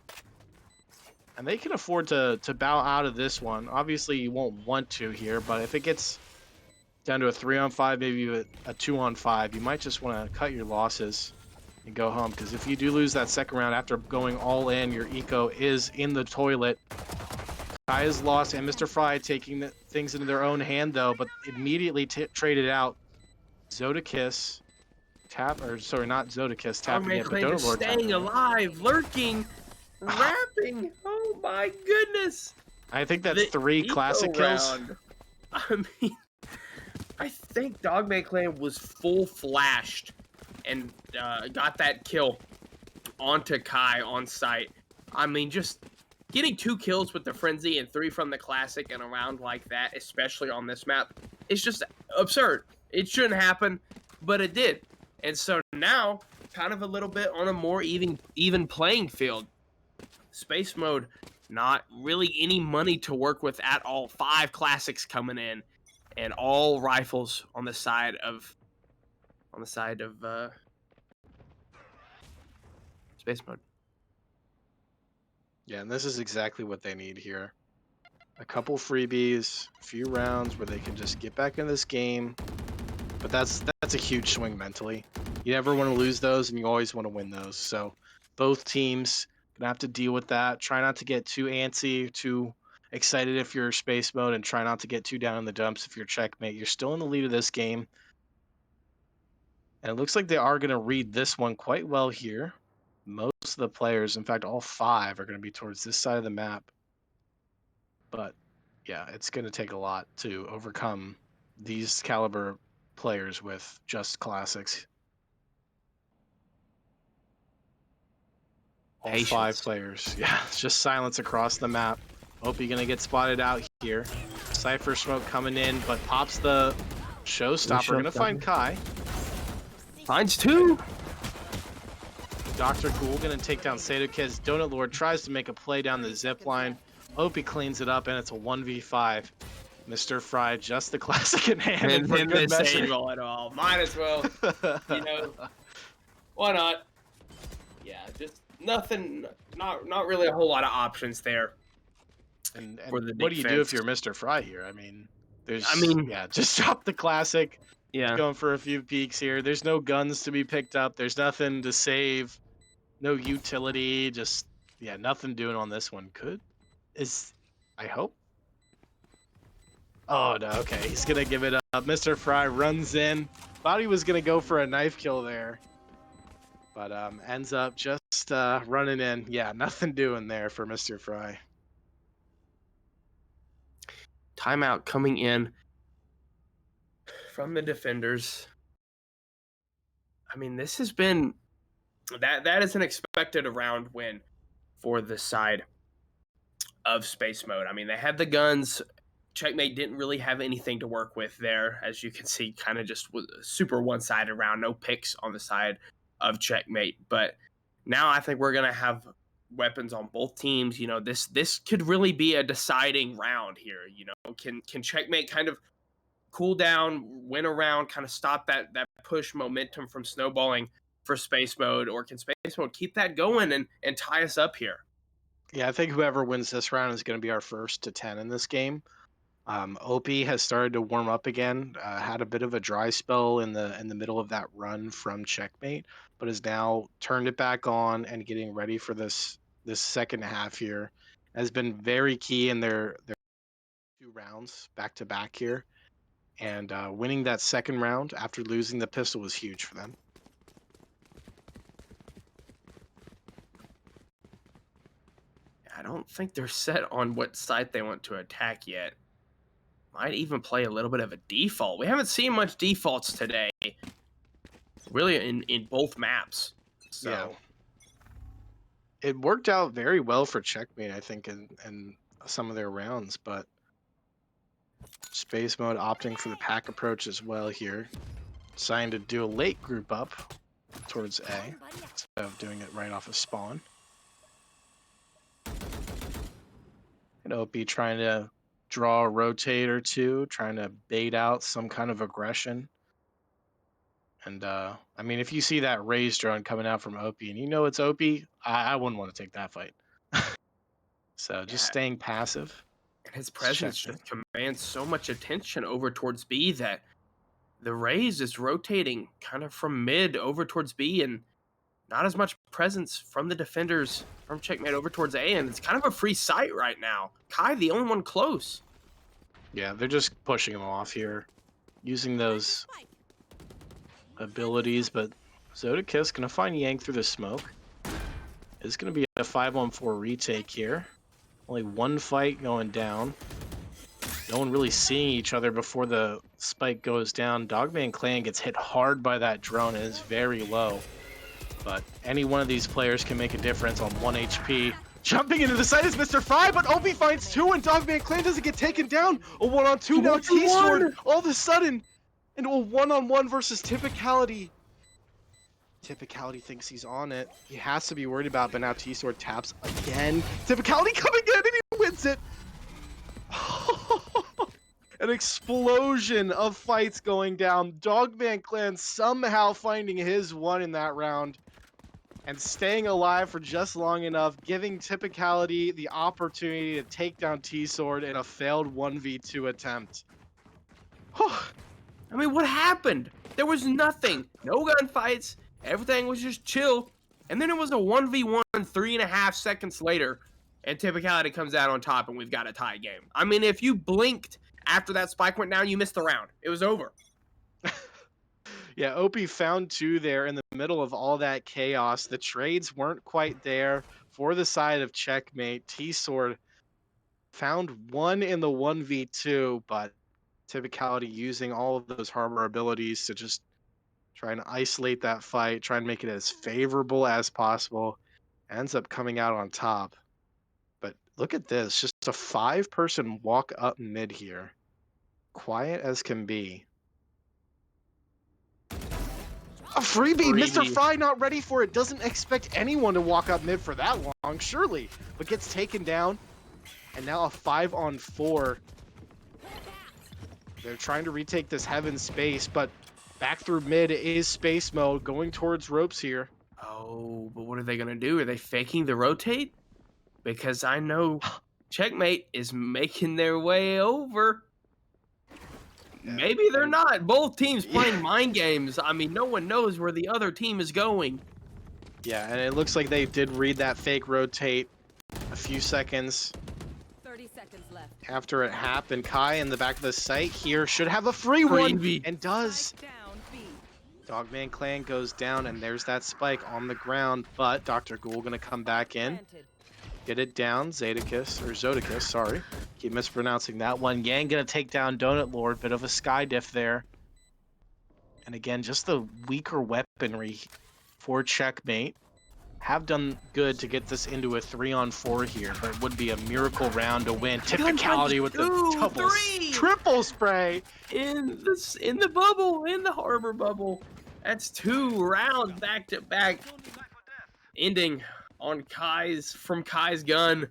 And they can afford to bow out of this one. Obviously, you won't want to here, but if it gets down to a 3 on 5, maybe a 2 on 5, you might just want to cut your losses and go home. Because if you do lose that second round after going all in, your eco is in the toilet. Kai is lost, and Mr. Fry taking things into their own hand, though, but immediately traded out. Zodakis sorry, not Zodakis tapping it, but Donut Lord staying alive, lurking, rapping. Oh my goodness! I think that's 3 classic kills. I mean, I think Dogman Clan was full flashed and got that kill onto Kai on site. I mean, just getting 2 kills with the Frenzy and 3 from the classic in a round like that, especially on this map, it's just absurd. It shouldn't happen, but it did. And so now, kind of a little bit on a more even playing field. Space Mode, not really any money to work with at all. 5 classics coming in, and all rifles on the side of Space Mode. Yeah, and this is exactly what they need here. a couple freebies, a few rounds where they can just get back in this game. But that's a huge swing mentally. You never want to lose those, and you always want to win those. So both teams gonna have to deal with that. Try not to get too antsy, too excited if you're space mode, and try not to get too down in the dumps if you're checkmate. You're still in the lead of this game. And it looks like they are going to read this one quite well here. Most of the players, in fact, all 5 are going to be towards this side of the map. But yeah, it's going to take a lot to overcome these caliber players with just classics. All Patience. 5 players. Yeah, it's just silence across the map. Hope you're going to get spotted out here. Cypher smoke coming in, but pops the showstopper. Going to find Kai. Finds 2. Dr. Ghoul going to take down Sadokid's. Donut Lord tries to make a play down the zip line. Hope he cleans it up, and it's a 1v5. Mr. Fry, just the classic in hand. And for in good this measure. angle at all. Might as well. You know, why not? Yeah, just nothing. Not really a whole lot of options there. And for the what do you do if defense. you're Mr. Fry here? I mean, yeah, just drop the classic. Yeah. Going for a few peeks here. There's no guns to be picked up. There's nothing to save. No utility. Just, yeah, nothing doing on this one. I hope. Oh, no, okay. He's going to give it up. Mr. Fry runs in. Thought he was going to go for a knife kill there. But ends up just running in. Yeah, nothing doing there for Mr. Fry. Timeout coming in from the defenders. I mean, this has been that is an expected round win for the side of space mode. I mean, they had the guns. Checkmate didn't really have anything to work with there, as you can see. Kind of just was a super one-sided round. No picks on the side of Checkmate. But now I think we're gonna have weapons on both teams. You know, this could really be a deciding round here. You know, can Checkmate kind of cool down, win a round, kind of stop that push momentum from snowballing for space mode, or can space mode keep that going and tie us up here? Yeah, I think whoever wins this round is going to be our first to 10 in this game. OP has started to warm up again. Had a bit of a dry spell in the middle of that run from Checkmate, but has now turned it back on and getting ready for this second half here. Has been very key in their 2 rounds back to back here. And winning that second round after losing the pistol was huge for them. I don't think they're set on what side they want to attack yet. Might even play a little bit of a default. We haven't seen much defaults today, really, in both maps. So. Yeah. It worked out very well for Checkmate, I think, in some of their rounds, but space mode opting for the pack approach as well here. Deciding to do a late group up towards A instead of doing it right off of spawn. And OP trying to draw a rotate or two, trying to bait out some kind of aggression. And I mean, if you see that raise drone coming out from OP and you know it's OP, I wouldn't want to take that fight. So just staying passive. His presence just commands so much attention over towards B that the raise is rotating kind of from mid over towards B, and not as much presence from the defenders from Checkmate over towards A, and it's kind of a free sight right now. Kai, the only one close. Yeah, they're just pushing him off here, using those abilities, but Zodakiss gonna find Yang through the smoke. It's gonna be a 5-on-4 retake here. Only one fight going down. No one really seeing each other before the spike goes down. Dogman Clan gets hit hard by that drone and is very low. But any one of these players can make a difference on 1 HP. Jumping into the site is Mr. Fry, but OP finds 2 and Dogman Clan doesn't get taken down. A 1-on-2 now. T-Sword all of a sudden into a 1-on-1 versus Typicality. Typicality thinks he's on it. He has to be worried about, but now T-Sword taps again. Typicality coming in and he wins it. An explosion of fights going down. Dogman Clan somehow finding his one in that round. and staying alive for just long enough, giving Typicality the opportunity to take down T-Sword in a failed 1v2 attempt. I mean, what happened? There was nothing. No gunfights. Everything was just chill. And then it was a 1v1 3.5 seconds later, and Typicality comes out on top, and we've got a tie game. I mean, if you blinked after that spike went down, you missed the round. It was over. Yeah, OP found 2 there in the middle of all that chaos. The trades weren't quite there for the side of Checkmate. T-Sword found 1 in the 1v2, but Typicality using all of those harbor abilities to just try and isolate that fight, try and make it as favorable as possible, ends up coming out on top. But look at this, just a 5-person walk up mid here. Quiet as can be. A freebie! Mr. Fry not ready for it. Doesn't expect anyone to walk up mid for that long, surely. But gets taken down. And now a 5-on-4. They're trying to retake this heaven space, but back through mid is space mode, going towards ropes here. Oh, but what are they going to do? Are they faking the rotate? Because I know Checkmate is making their way over. Maybe they're not. Both teams playing mind games. I mean, no one knows where the other team is going. Yeah, and it looks like they did read that fake rotate a few seconds 30 seconds left. after it happened. Kai in the back of the site here should have a free one, and does. Spike down, B. Dogman Clan goes down, and there's that spike on the ground, but Dr. Ghoul gonna come back in. Planted. Get it down, Zodicus, sorry. Keep mispronouncing that one. Yang gonna take down Donut Lord, bit of a sky diff there. And again, just the weaker weaponry for Checkmate. Have done good to get this into a 3-on-4 here, but it would be a miracle round to win. Typicality with the triple spray. In the bubble, in the harbor bubble. That's 2 rounds back to back. Ending on Kai's gun.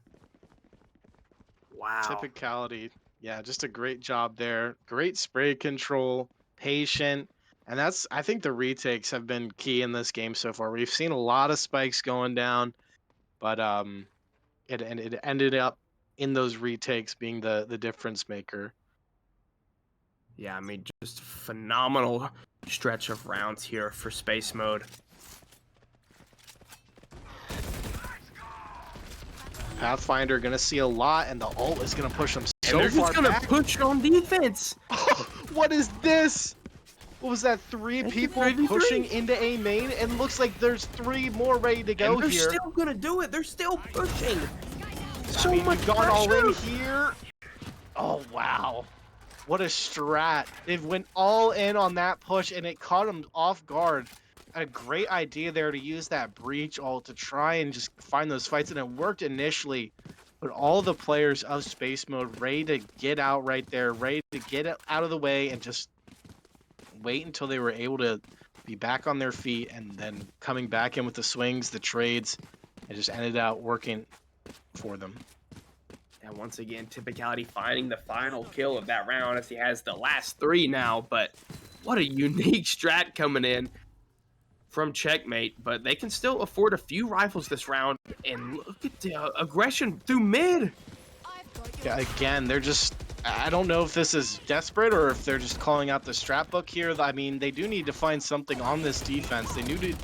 Wow. Typicality. Yeah, just a great job there. Great spray control, patient. And that's, I think the retakes have been key in this game so far. We've seen a lot of spikes going down, but it ended up in those retakes being the difference maker. Yeah, I mean, just phenomenal stretch of rounds here for space mode. Pathfinder gonna see a lot, and the ult is gonna push them so they're far just gonna back. push on defense. What is this? What was that? 3 people 3v3. pushing into A main, and looks like there's 3 more ready to go And they're here. still gonna do it. They're still pushing. So I mean, much we've gone all in pressure. here. Oh wow, what a strat! They went all in on that push, and it caught them off guard. A great idea there to use that breach ult to try and just find those fights, and it worked initially. But all the players of space mode ready to get out right there, ready to get it out of the way, and just wait until they were able to be back on their feet, and then coming back in with the swings, the trades, it just ended out working for them. And once again, Typicality finding the final kill of that round as he has the last 3 now. But what a unique strat coming in from Checkmate. But they can still afford a few rifles this round. And look at the aggression through mid. Yeah, again, they're just, I don't know if this is desperate or if they're just calling out the strat book here. I mean, they do need to find something on this defense. They need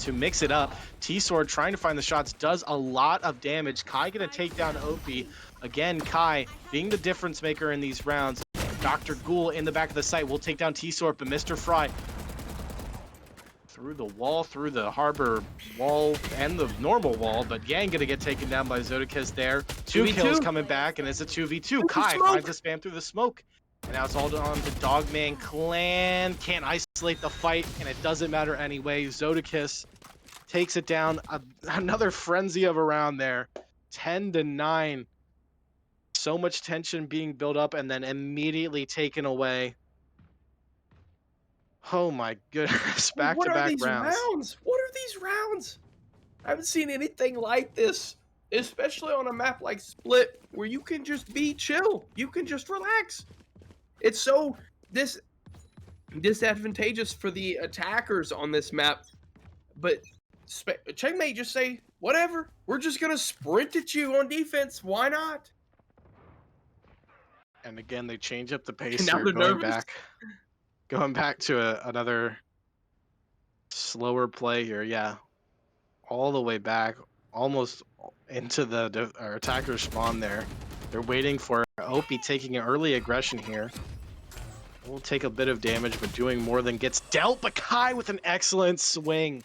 to mix it up. T-Sword trying to find the shots does a lot of damage. Kai gonna take down OP. Again, Kai being the difference maker in these rounds. Dr. Ghoul in the back of the site will take down T-Sword, but Mr. Fry through the wall, through the harbor wall and the normal wall, but Yang gonna get taken down by Zodicus there. 2 kills coming back, and it's a 2v2. Kai finds a spam through the smoke, and now it's all on the Dogman Clan. Can't isolate the fight, and it doesn't matter anyway. Zodicus takes it down. Another frenzy of a round there. 10-9. So much tension being built up and then immediately taken away. Oh my goodness, back-to-back rounds. What are these rounds? I haven't seen anything like this, especially on a map like Split, where you can just be chill. You can just relax. It's so disadvantageous for the attackers on this map, but Checkmate just say, whatever, we're just gonna sprint at you on defense. Why not? And again, they change up the pace And now here, they're nervous. going back to another slower play here. Yeah, all the way back, almost into the attacker spawn there. They're waiting for Opie taking an early aggression here. Will take a bit of damage, but doing more than gets dealt. But Kai with an excellent swing.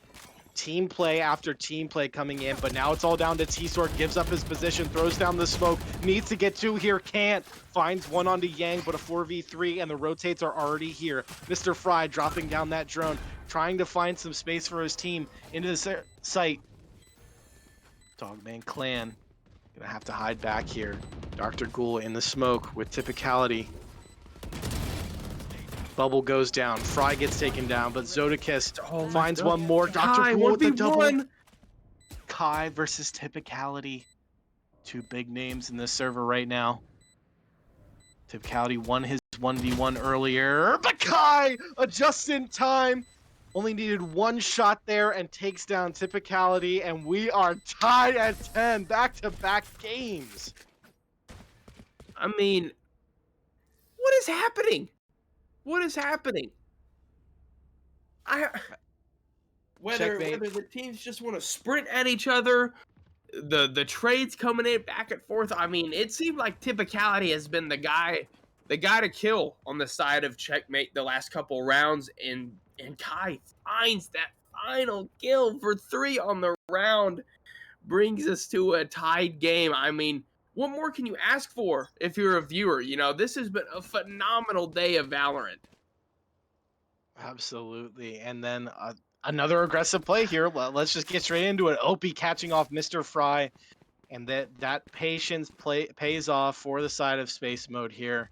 Team play after team play coming in, but now it's all down to T-Sword. Gives up his position, throws down the smoke. Needs to get two here, can't. Finds one onto Yang, but a 4v3, and the rotates are already here. Mr. Fry dropping down that drone, trying to find some space for his team into the site. Dogman Clan gonna have to hide back here. Dr. Ghoul in the smoke with Typicality. Bubble goes down. Fry gets taken down, but Zodakis finds one more. Dr. Ghoul with the double. Kai versus Typicality. Two big names in this server right now. Typicality won his 1v1 earlier, but Kai, just in time, only needed one shot there and takes down Typicality, and we are tied at 10, back-to-back games. I mean, what is happening? What is happening? Whether the teams just want to sprint at each other, the trades coming in back and forth. I mean, it seemed like Typicality has been the guy to kill on the side of Checkmate the last couple rounds, and Kai finds that final kill for 3 on the round, brings us to a tied game. I mean, what more can you ask for if you're a viewer? You know, this has been a phenomenal day of Valorant. Absolutely. And then another aggressive play here. Let's just get straight into it. Opie catching off Mr. Fry. And that patience pays off for the side of Space Mode here.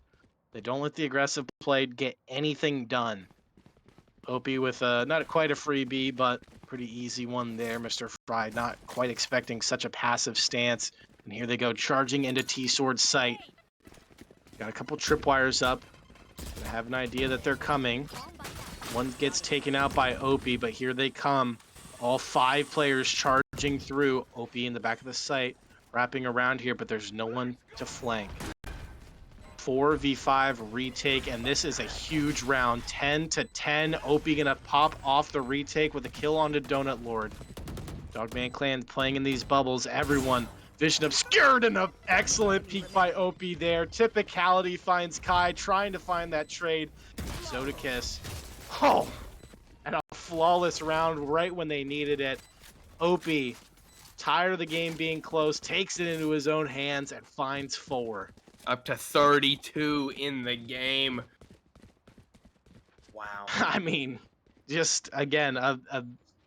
They don't let the aggressive play get anything done. Opie with not quite a freebie, but pretty easy one there. Mr. Fry not quite expecting such a passive stance. And here they go, charging into T-Sword's sight. Got a couple tripwires up. I have an idea that they're coming. One gets taken out by Opie, but here they come. All 5 players charging through. Opie in the back of the site, wrapping around here, but there's no one to flank. 4v5 retake, and this is a huge round. 10-10. Opie gonna pop off the retake with a kill onto Donut Lord. Dogman Clan playing in these bubbles. Everyone vision obscured, and an excellent peek by Opie there. Typicality finds Kai, trying to find that trade. Zodakis. Oh, and a flawless round right when they needed it. Opie, tired of the game being close, takes it into his own hands and finds 4. Up to 32 in the game. Wow. I mean, just, again, a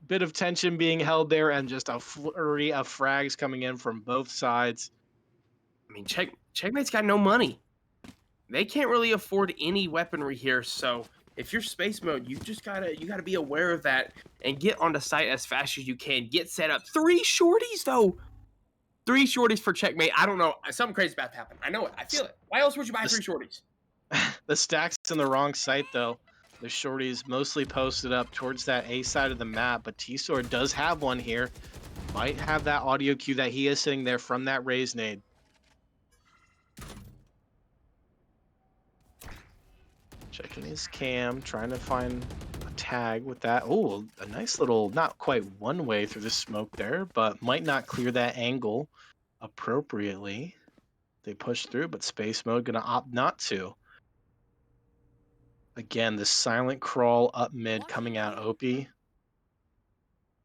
bit of tension being held there and just a flurry of frags coming in from both sides. I mean, Checkmate's got no money. They can't really afford any weaponry here, so if you're Space Mode, you gotta be aware of that and get onto site as fast as you can. Get set up. 3 shorties though. 3 shorties for Checkmate. I don't know. Something crazy about to happen. I know it. I feel it. Why else would you buy 3 shorties? The stack's in the wrong site though. The shorties mostly posted up towards that A side of the map, but T-Sword does have one here. Might have that audio cue that he is sitting there from that raise nade. Checking his cam, trying to find a tag with that. Oh, a nice little, not quite one way through the smoke there, but might not clear that angle appropriately. They push through, but Space Mode gonna opt not to. Again, the silent crawl up mid coming out. Opie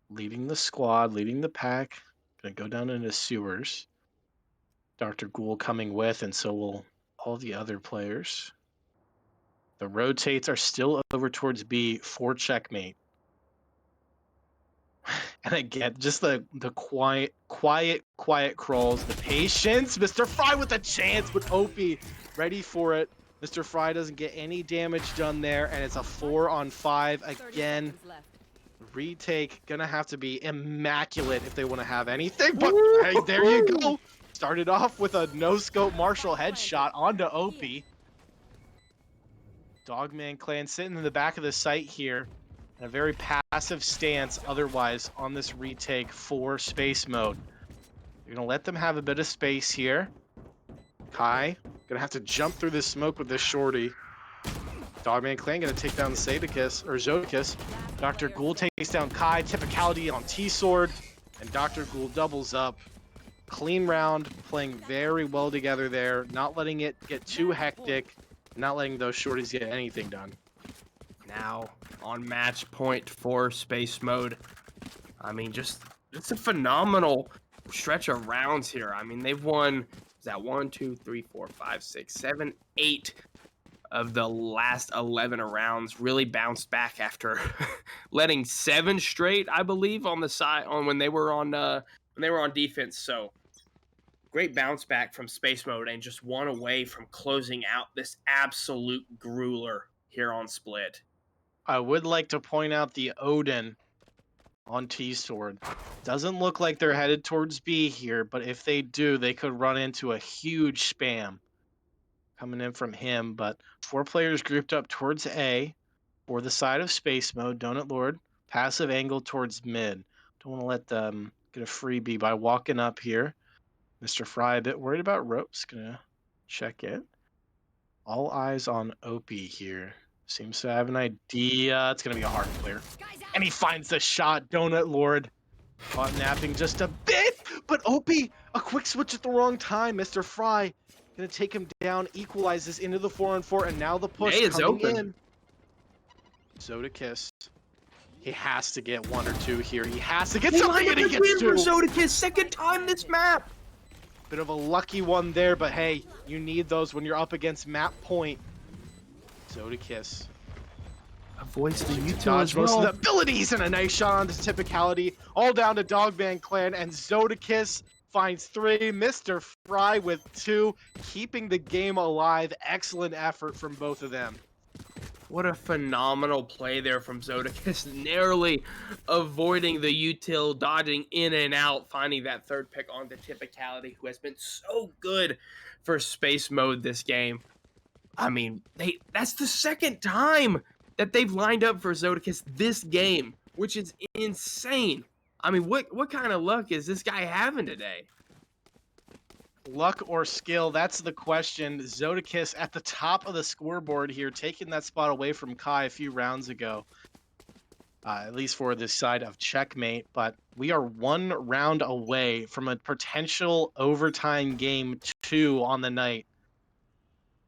leading the squad, leading the pack. Gonna go down into sewers. Dr. Ghoul coming with, and so will all the other players. The rotates are still over towards B for Checkmate. And again, just the quiet crawls, the patience. Mr. Fry with a chance, but Opie ready for it. Mr. Fry doesn't get any damage done there, and it's a 4-on-5 again. Retake gonna have to be immaculate if they want to have anything, but hey, there you go. Started off with a no-scope Marshall headshot onto Opie. Dogman Clan sitting in the back of the site here. and a very passive stance otherwise on this retake for space mode. You're going to let them have a bit of space here. Kai going to have to jump through this smoke with this shorty. Dogman Clan going to take down Zodicus. Dr. Ghoul takes down Kai. Typicality on T-Sword. And Dr. Ghoul doubles up. Clean round, playing very well together there. Not letting it get too hectic. Not letting those shorties get anything done. Now on match point for space mode. I mean, it's a phenomenal stretch of rounds here. I mean, they've won, is that 1, 2, 3, 4, 5, 6, 7, 8 of the last 11 rounds. Really bounced back after letting 7 straight, I believe, on the side on when they were on defense. So great bounce back from space mode and just one away from closing out this absolute grueler here on Split. I would like to point out the Odin on T-Sword. Doesn't look like they're headed towards B here, but if they do, they could run into a huge spam coming in from him. But 4 players grouped up towards A for the side of space mode. Donut Lord, passive angle towards mid. Don't want to let them get a freebie by walking up here. Mr. Fry a bit worried about ropes. Gonna check it. All eyes on Opie here. Seems to have an idea. It's going to be a hard clear. And he finds the shot. Donut Lord caught napping just a bit. But Opie, a quick switch at the wrong time. Mr. Fry going to take him down, equalizes into the 4-on-4, and now the push A is coming open. in. Zodicus. He has to get 1 or 2 here. He has to get something, and he gets 2. Zodicus, second time this map. Bit of a lucky one there, but hey, you need those when you're up against map point. Zodicus Avoids the util dodge as most of well. the abilities, and a nice shot on this typicality. All down to Dogman Clan, and Zodicus finds 3. Mr. Fry with 2, keeping the game alive. Excellent effort from both of them. What a phenomenal play there from Zodicus, narrowly avoiding the util, dodging in and out, finding that third pick on the typicality, who has been so good for space mode this game. I mean, that's the second time that they've lined up for Zodicus this game, which is insane. I mean, what kind of luck is this guy having today? Luck or skill, that's the question. Zodicus at the top of the scoreboard here, taking that spot away from Kai a few rounds ago. At least for this side of Checkmate, but we are 1 round away from a potential overtime game 2 on the night.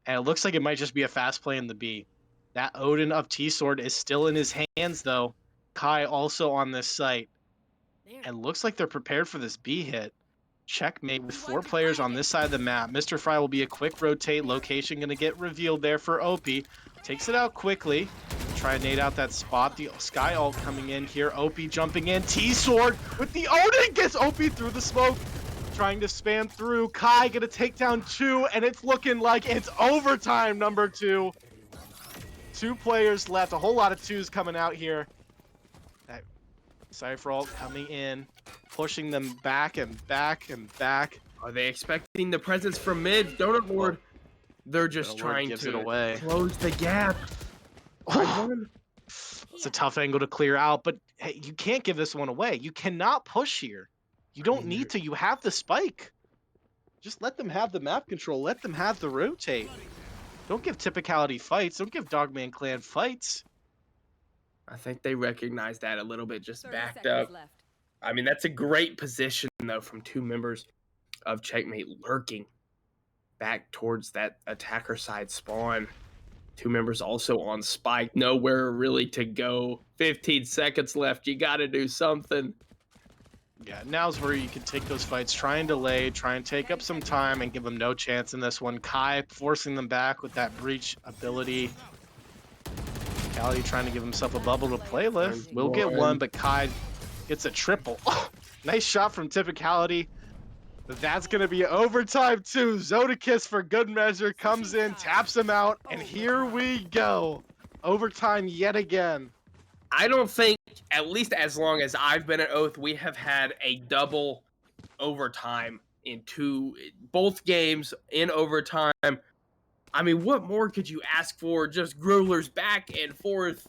And it looks like it might just be a fast play in the B. That Odin of T-Sword is still in his hands, though. Kai also on this site. And looks like they're prepared for this B hit. Checkmate with 4 players on this side of the map. Mr. Fry will be a quick rotate. Location going to get revealed there for Opie. Takes it out quickly. Try and nade out that spot. The Sky ult coming in here. Opie jumping in. T-Sword with the Odin gets Opie through the smoke. Trying to spam through. Kai gonna take down 2, and it's looking like it's overtime number 2. 2 players left. A whole lot of 2s coming out here. That Cypher ult coming in, pushing them back and back and back. Are they expecting the presence from mid? Donut Lord, they're just Donut Lord trying gives it to away. close the gap. It's a tough angle to clear out, but hey, you can't give this one away. You cannot push here. You don't need to. You have the spike. Just let them have the map control. Let them have the rotate. Don't give Typicality fights. Don't give Dogman Clan fights. I think they recognize that a little bit, just 30 backed seconds up. left. I mean, that's a great position, though, from 2 members of Checkmate lurking back towards that attacker side spawn. 2 members also on spike. Nowhere really to go. 15 seconds left. You got to do something. Yeah, now's where you can take those fights, try and delay, try and take up some time and give them no chance in this one. Kai forcing them back with that breach ability. Callie trying to give himself a bubble to play with. Will get 1, but Kai gets a triple. Oh, nice shot from Typicality. That's going to be overtime too. Zodicus for good measure comes in, taps him out, and here we go. Overtime yet again. I don't think, at least as long as I've been at Oath, we have had a double overtime in both games in overtime. I mean, what more could you ask for? Just growlers back and forth.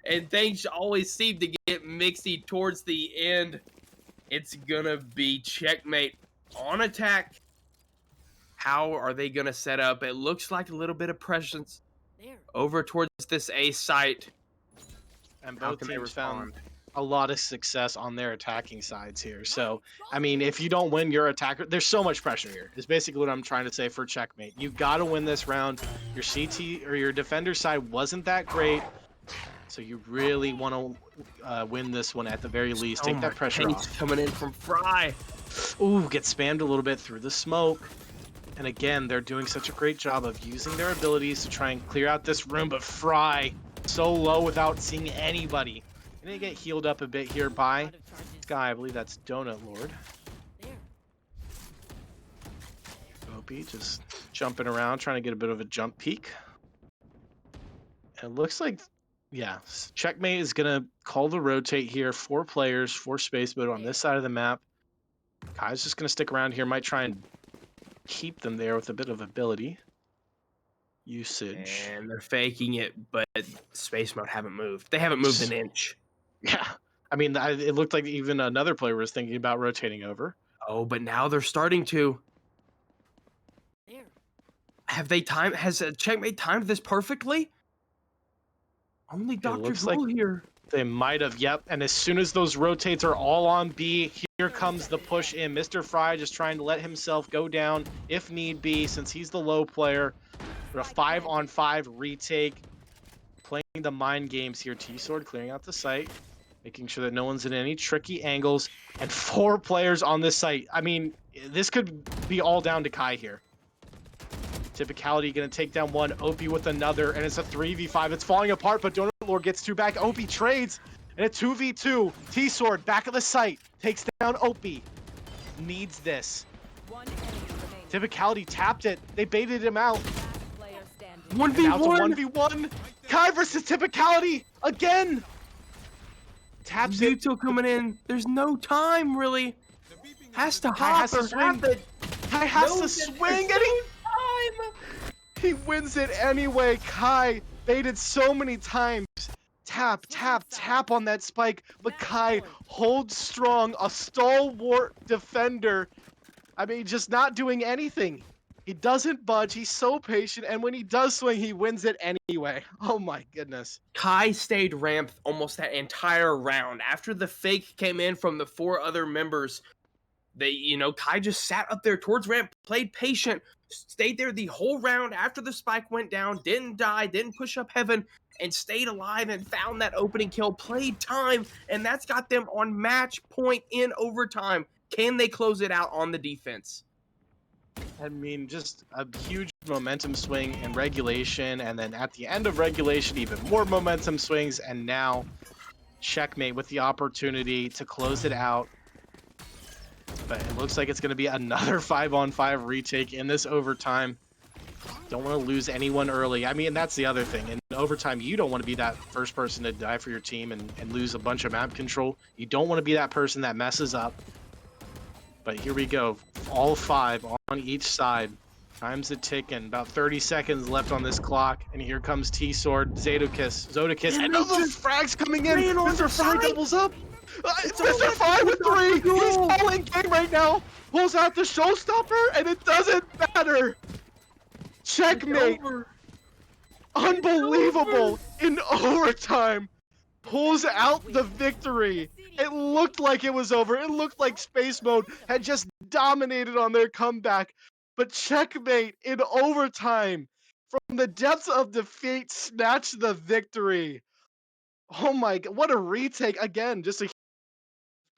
and things always seem to get mixy towards the end. It's gonna be Checkmate on attack. How are they gonna set up? It looks like a little bit of presence over towards this A site. And How both can they teams found respond? a lot of success on their attacking sides here. So, I mean, if you don't win your attacker, there's so much pressure here. Is basically what I'm trying to say for Checkmate. You've got to win this round. Your CT or your defender side wasn't that great, so you really want to win this one at the very least. So Take that much pressure pace off. coming in from Fry. Ooh, get spammed a little bit through the smoke. And again, they're doing such a great job of using their abilities to try and clear out this room, but Fry so low without seeing anybody. Gonna get healed up a bit here by this guy. I believe that's Donut Lord. Opie just jumping around, trying to get a bit of a jump peek. And it looks like, yeah, Checkmate is gonna call the rotate here. 4 players, 4 space mode on this side of the map. Kai's just gonna stick around here, might try and keep them there with a bit of ability usage. And they're faking it, but space mode haven't moved. They haven't moved an inch. Yeah, I mean, it looked like even another player was thinking about rotating over. Oh, but now they're starting to. Have they timed? Has Checkmate timed this perfectly? Only Dr. looks Glow like here. They might have, yep. And as soon as those rotates are all on B, here comes the push in. Mr. Fry just trying to let himself go down if need be, since he's the low player. For a 5-on-5 retake. Playing the mind games here. T-Sword clearing out the site. Making sure that no one's in any tricky angles. And 4 players on this site. I mean, this could be all down to Kai here. Typicality gonna take down one, Opie with another, and it's a 3v5. It's falling apart, but Donut Lord gets 2 back. Opie trades, and a 2v2. T-Sword back at the site, takes down Opie. Needs this. Typicality tapped it. They baited him out. 1v1. Now it's a 1v1. Kai versus Typicality again. Taps it. Zuto coming in. There's no time really. Has to Kai hop has to or swing. have it. Kai has No, to swing, and he wins it anyway. Kai baited so many times. Tap, tap, tap on that spike, but Kai holds strong, a stalwart defender. I mean, just not doing anything. He doesn't budge, he's so patient, and when he does swing, he wins it anyway. Oh my goodness. Kai stayed ramped almost that entire round. After the fake came in from the 4 other members, Kai just sat up there towards ramp, played patient, stayed there the whole round after the spike went down, didn't die, didn't push up heaven, and stayed alive and found that opening kill, played time, and that's got them on match point in overtime. Can they close it out on the defense? I mean, just a huge momentum swing in regulation, and then at the end of regulation, even more momentum swings, and now Checkmate with the opportunity to close it out. But it looks like it's going to be another 5-on-5 retake in this overtime. Don't want to lose anyone early. I mean, that's the other thing. In overtime, you don't want to be that first person to die for your team and lose a bunch of map control. You don't want to be that person that messes up. But here we go. All 5 on each side. Time's a ticking. About 30 seconds left on this clock. And here comes T-Sword, Zodakis. And those frags coming in. Mr. Fry doubles up. Mr. Fry with 3. He's all in game right now. Pulls out the showstopper, and it doesn't matter. Checkmate. Unbelievable. In overtime. Pulls out the victory. It looked like it was over. It looked like Space Mode had just dominated on their comeback. But Checkmate in overtime, from the depths of defeat, snatched the victory. Oh my god, what a retake. Again, just a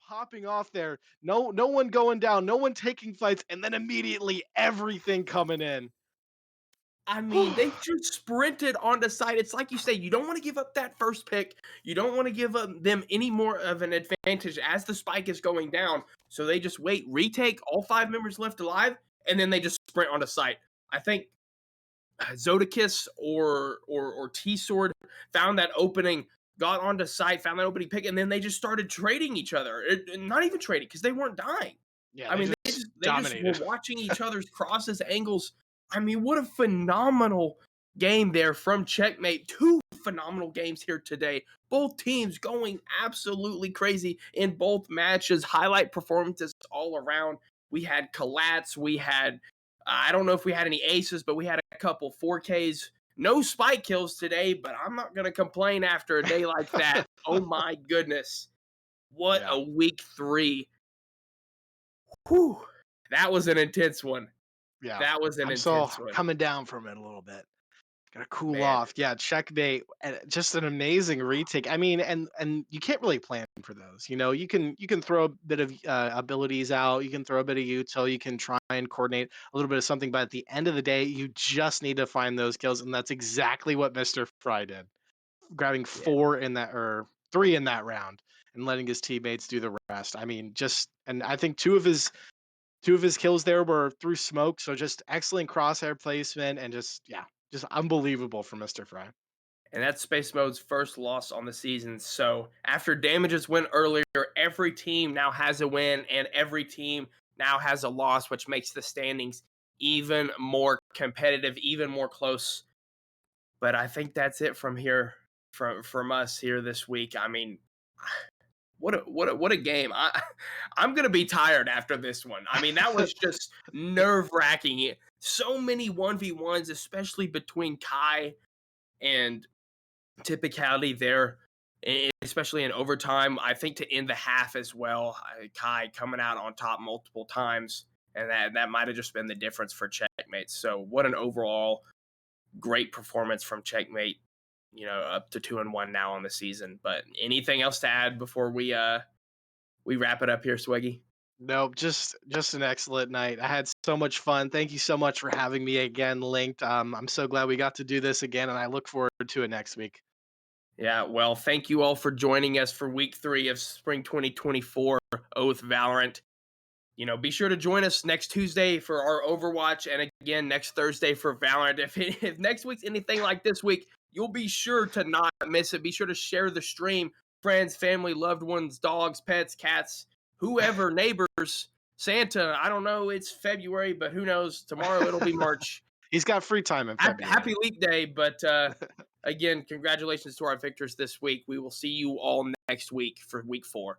popping off there. No one going down, no one taking fights, and then immediately everything coming in. I mean, they just sprinted on the side. It's like you say, you don't want to give up that first pick. You don't want to give them any more of an advantage as the spike is going down. So they just wait, retake, all 5 members left alive, and then they just sprint on the site. I think Zodakis or T-Sword found that opening, got onto site, found that opening pick, and then they just started trading each other. Not even trading, because they weren't dying. Yeah, I mean, they just were watching each other's crosses, angles. I mean, what a phenomenal game there from Checkmate. Two phenomenal games here today. Both teams going absolutely crazy in both matches. Highlight performances all around. We had collats. We had, I don't know if we had any aces, but we had a couple 4Ks. No spike kills today, but I'm not going to complain after a day like that. Oh my goodness. What Yeah. a week 3. Whew. That was an intense one. Yeah. That was an I'm still intense one. coming down from it a little bit. Gotta cool Man. off. Yeah, Checkmate. And just an amazing retake. I mean, and you can't really plan for those. You know, you can throw a bit of abilities out. You can throw a bit of util. You can try and coordinate a little bit of something. But at the end of the day, you just need to find those kills, and that's exactly what Mr. Fry did, grabbing Yeah. 4 in that or 3 in that round, and letting his teammates do the rest. I mean, and I think two of his kills there were through smoke, so just excellent crosshair placement and just unbelievable for Mr. Fry. And that's Space Mode's first loss on the season. So after Damages went earlier, every team now has a win and every team now has a loss, which makes the standings even more competitive, even more close. But I think that's it from here, from us here this week. I mean, what a game. I'm gonna be tired after this one. I mean, that was just nerve-wracking. So many 1v1s, especially between Kai and Typicality there, especially in overtime. I think to end the half as well, Kai coming out on top multiple times, and that might have just been the difference for Checkmate. So what an overall great performance from Checkmate. You know, up to 2-1 now on the season. But anything else to add before we wrap it up here, Swiggy? Nope, just an excellent night. I had so much fun. Thank you so much for having me again, Linked. I'm so glad we got to do this again, and I look forward to it next week. Yeah, well, thank you all for joining us for week 3 of Spring 2024 Oath Valorant. You know, be sure to join us next Tuesday for our Overwatch, and again next Thursday for Valorant. If next week's anything like this week, you'll be sure to not miss it. Be sure to share the stream, friends, family, loved ones, dogs, pets, cats, whoever, neighbors, Santa. I don't know. It's February, but who knows? Tomorrow it'll be March. He's got free time in February. Happy Leap Day, but again, congratulations to our victors this week. We will see you all next week for week 4.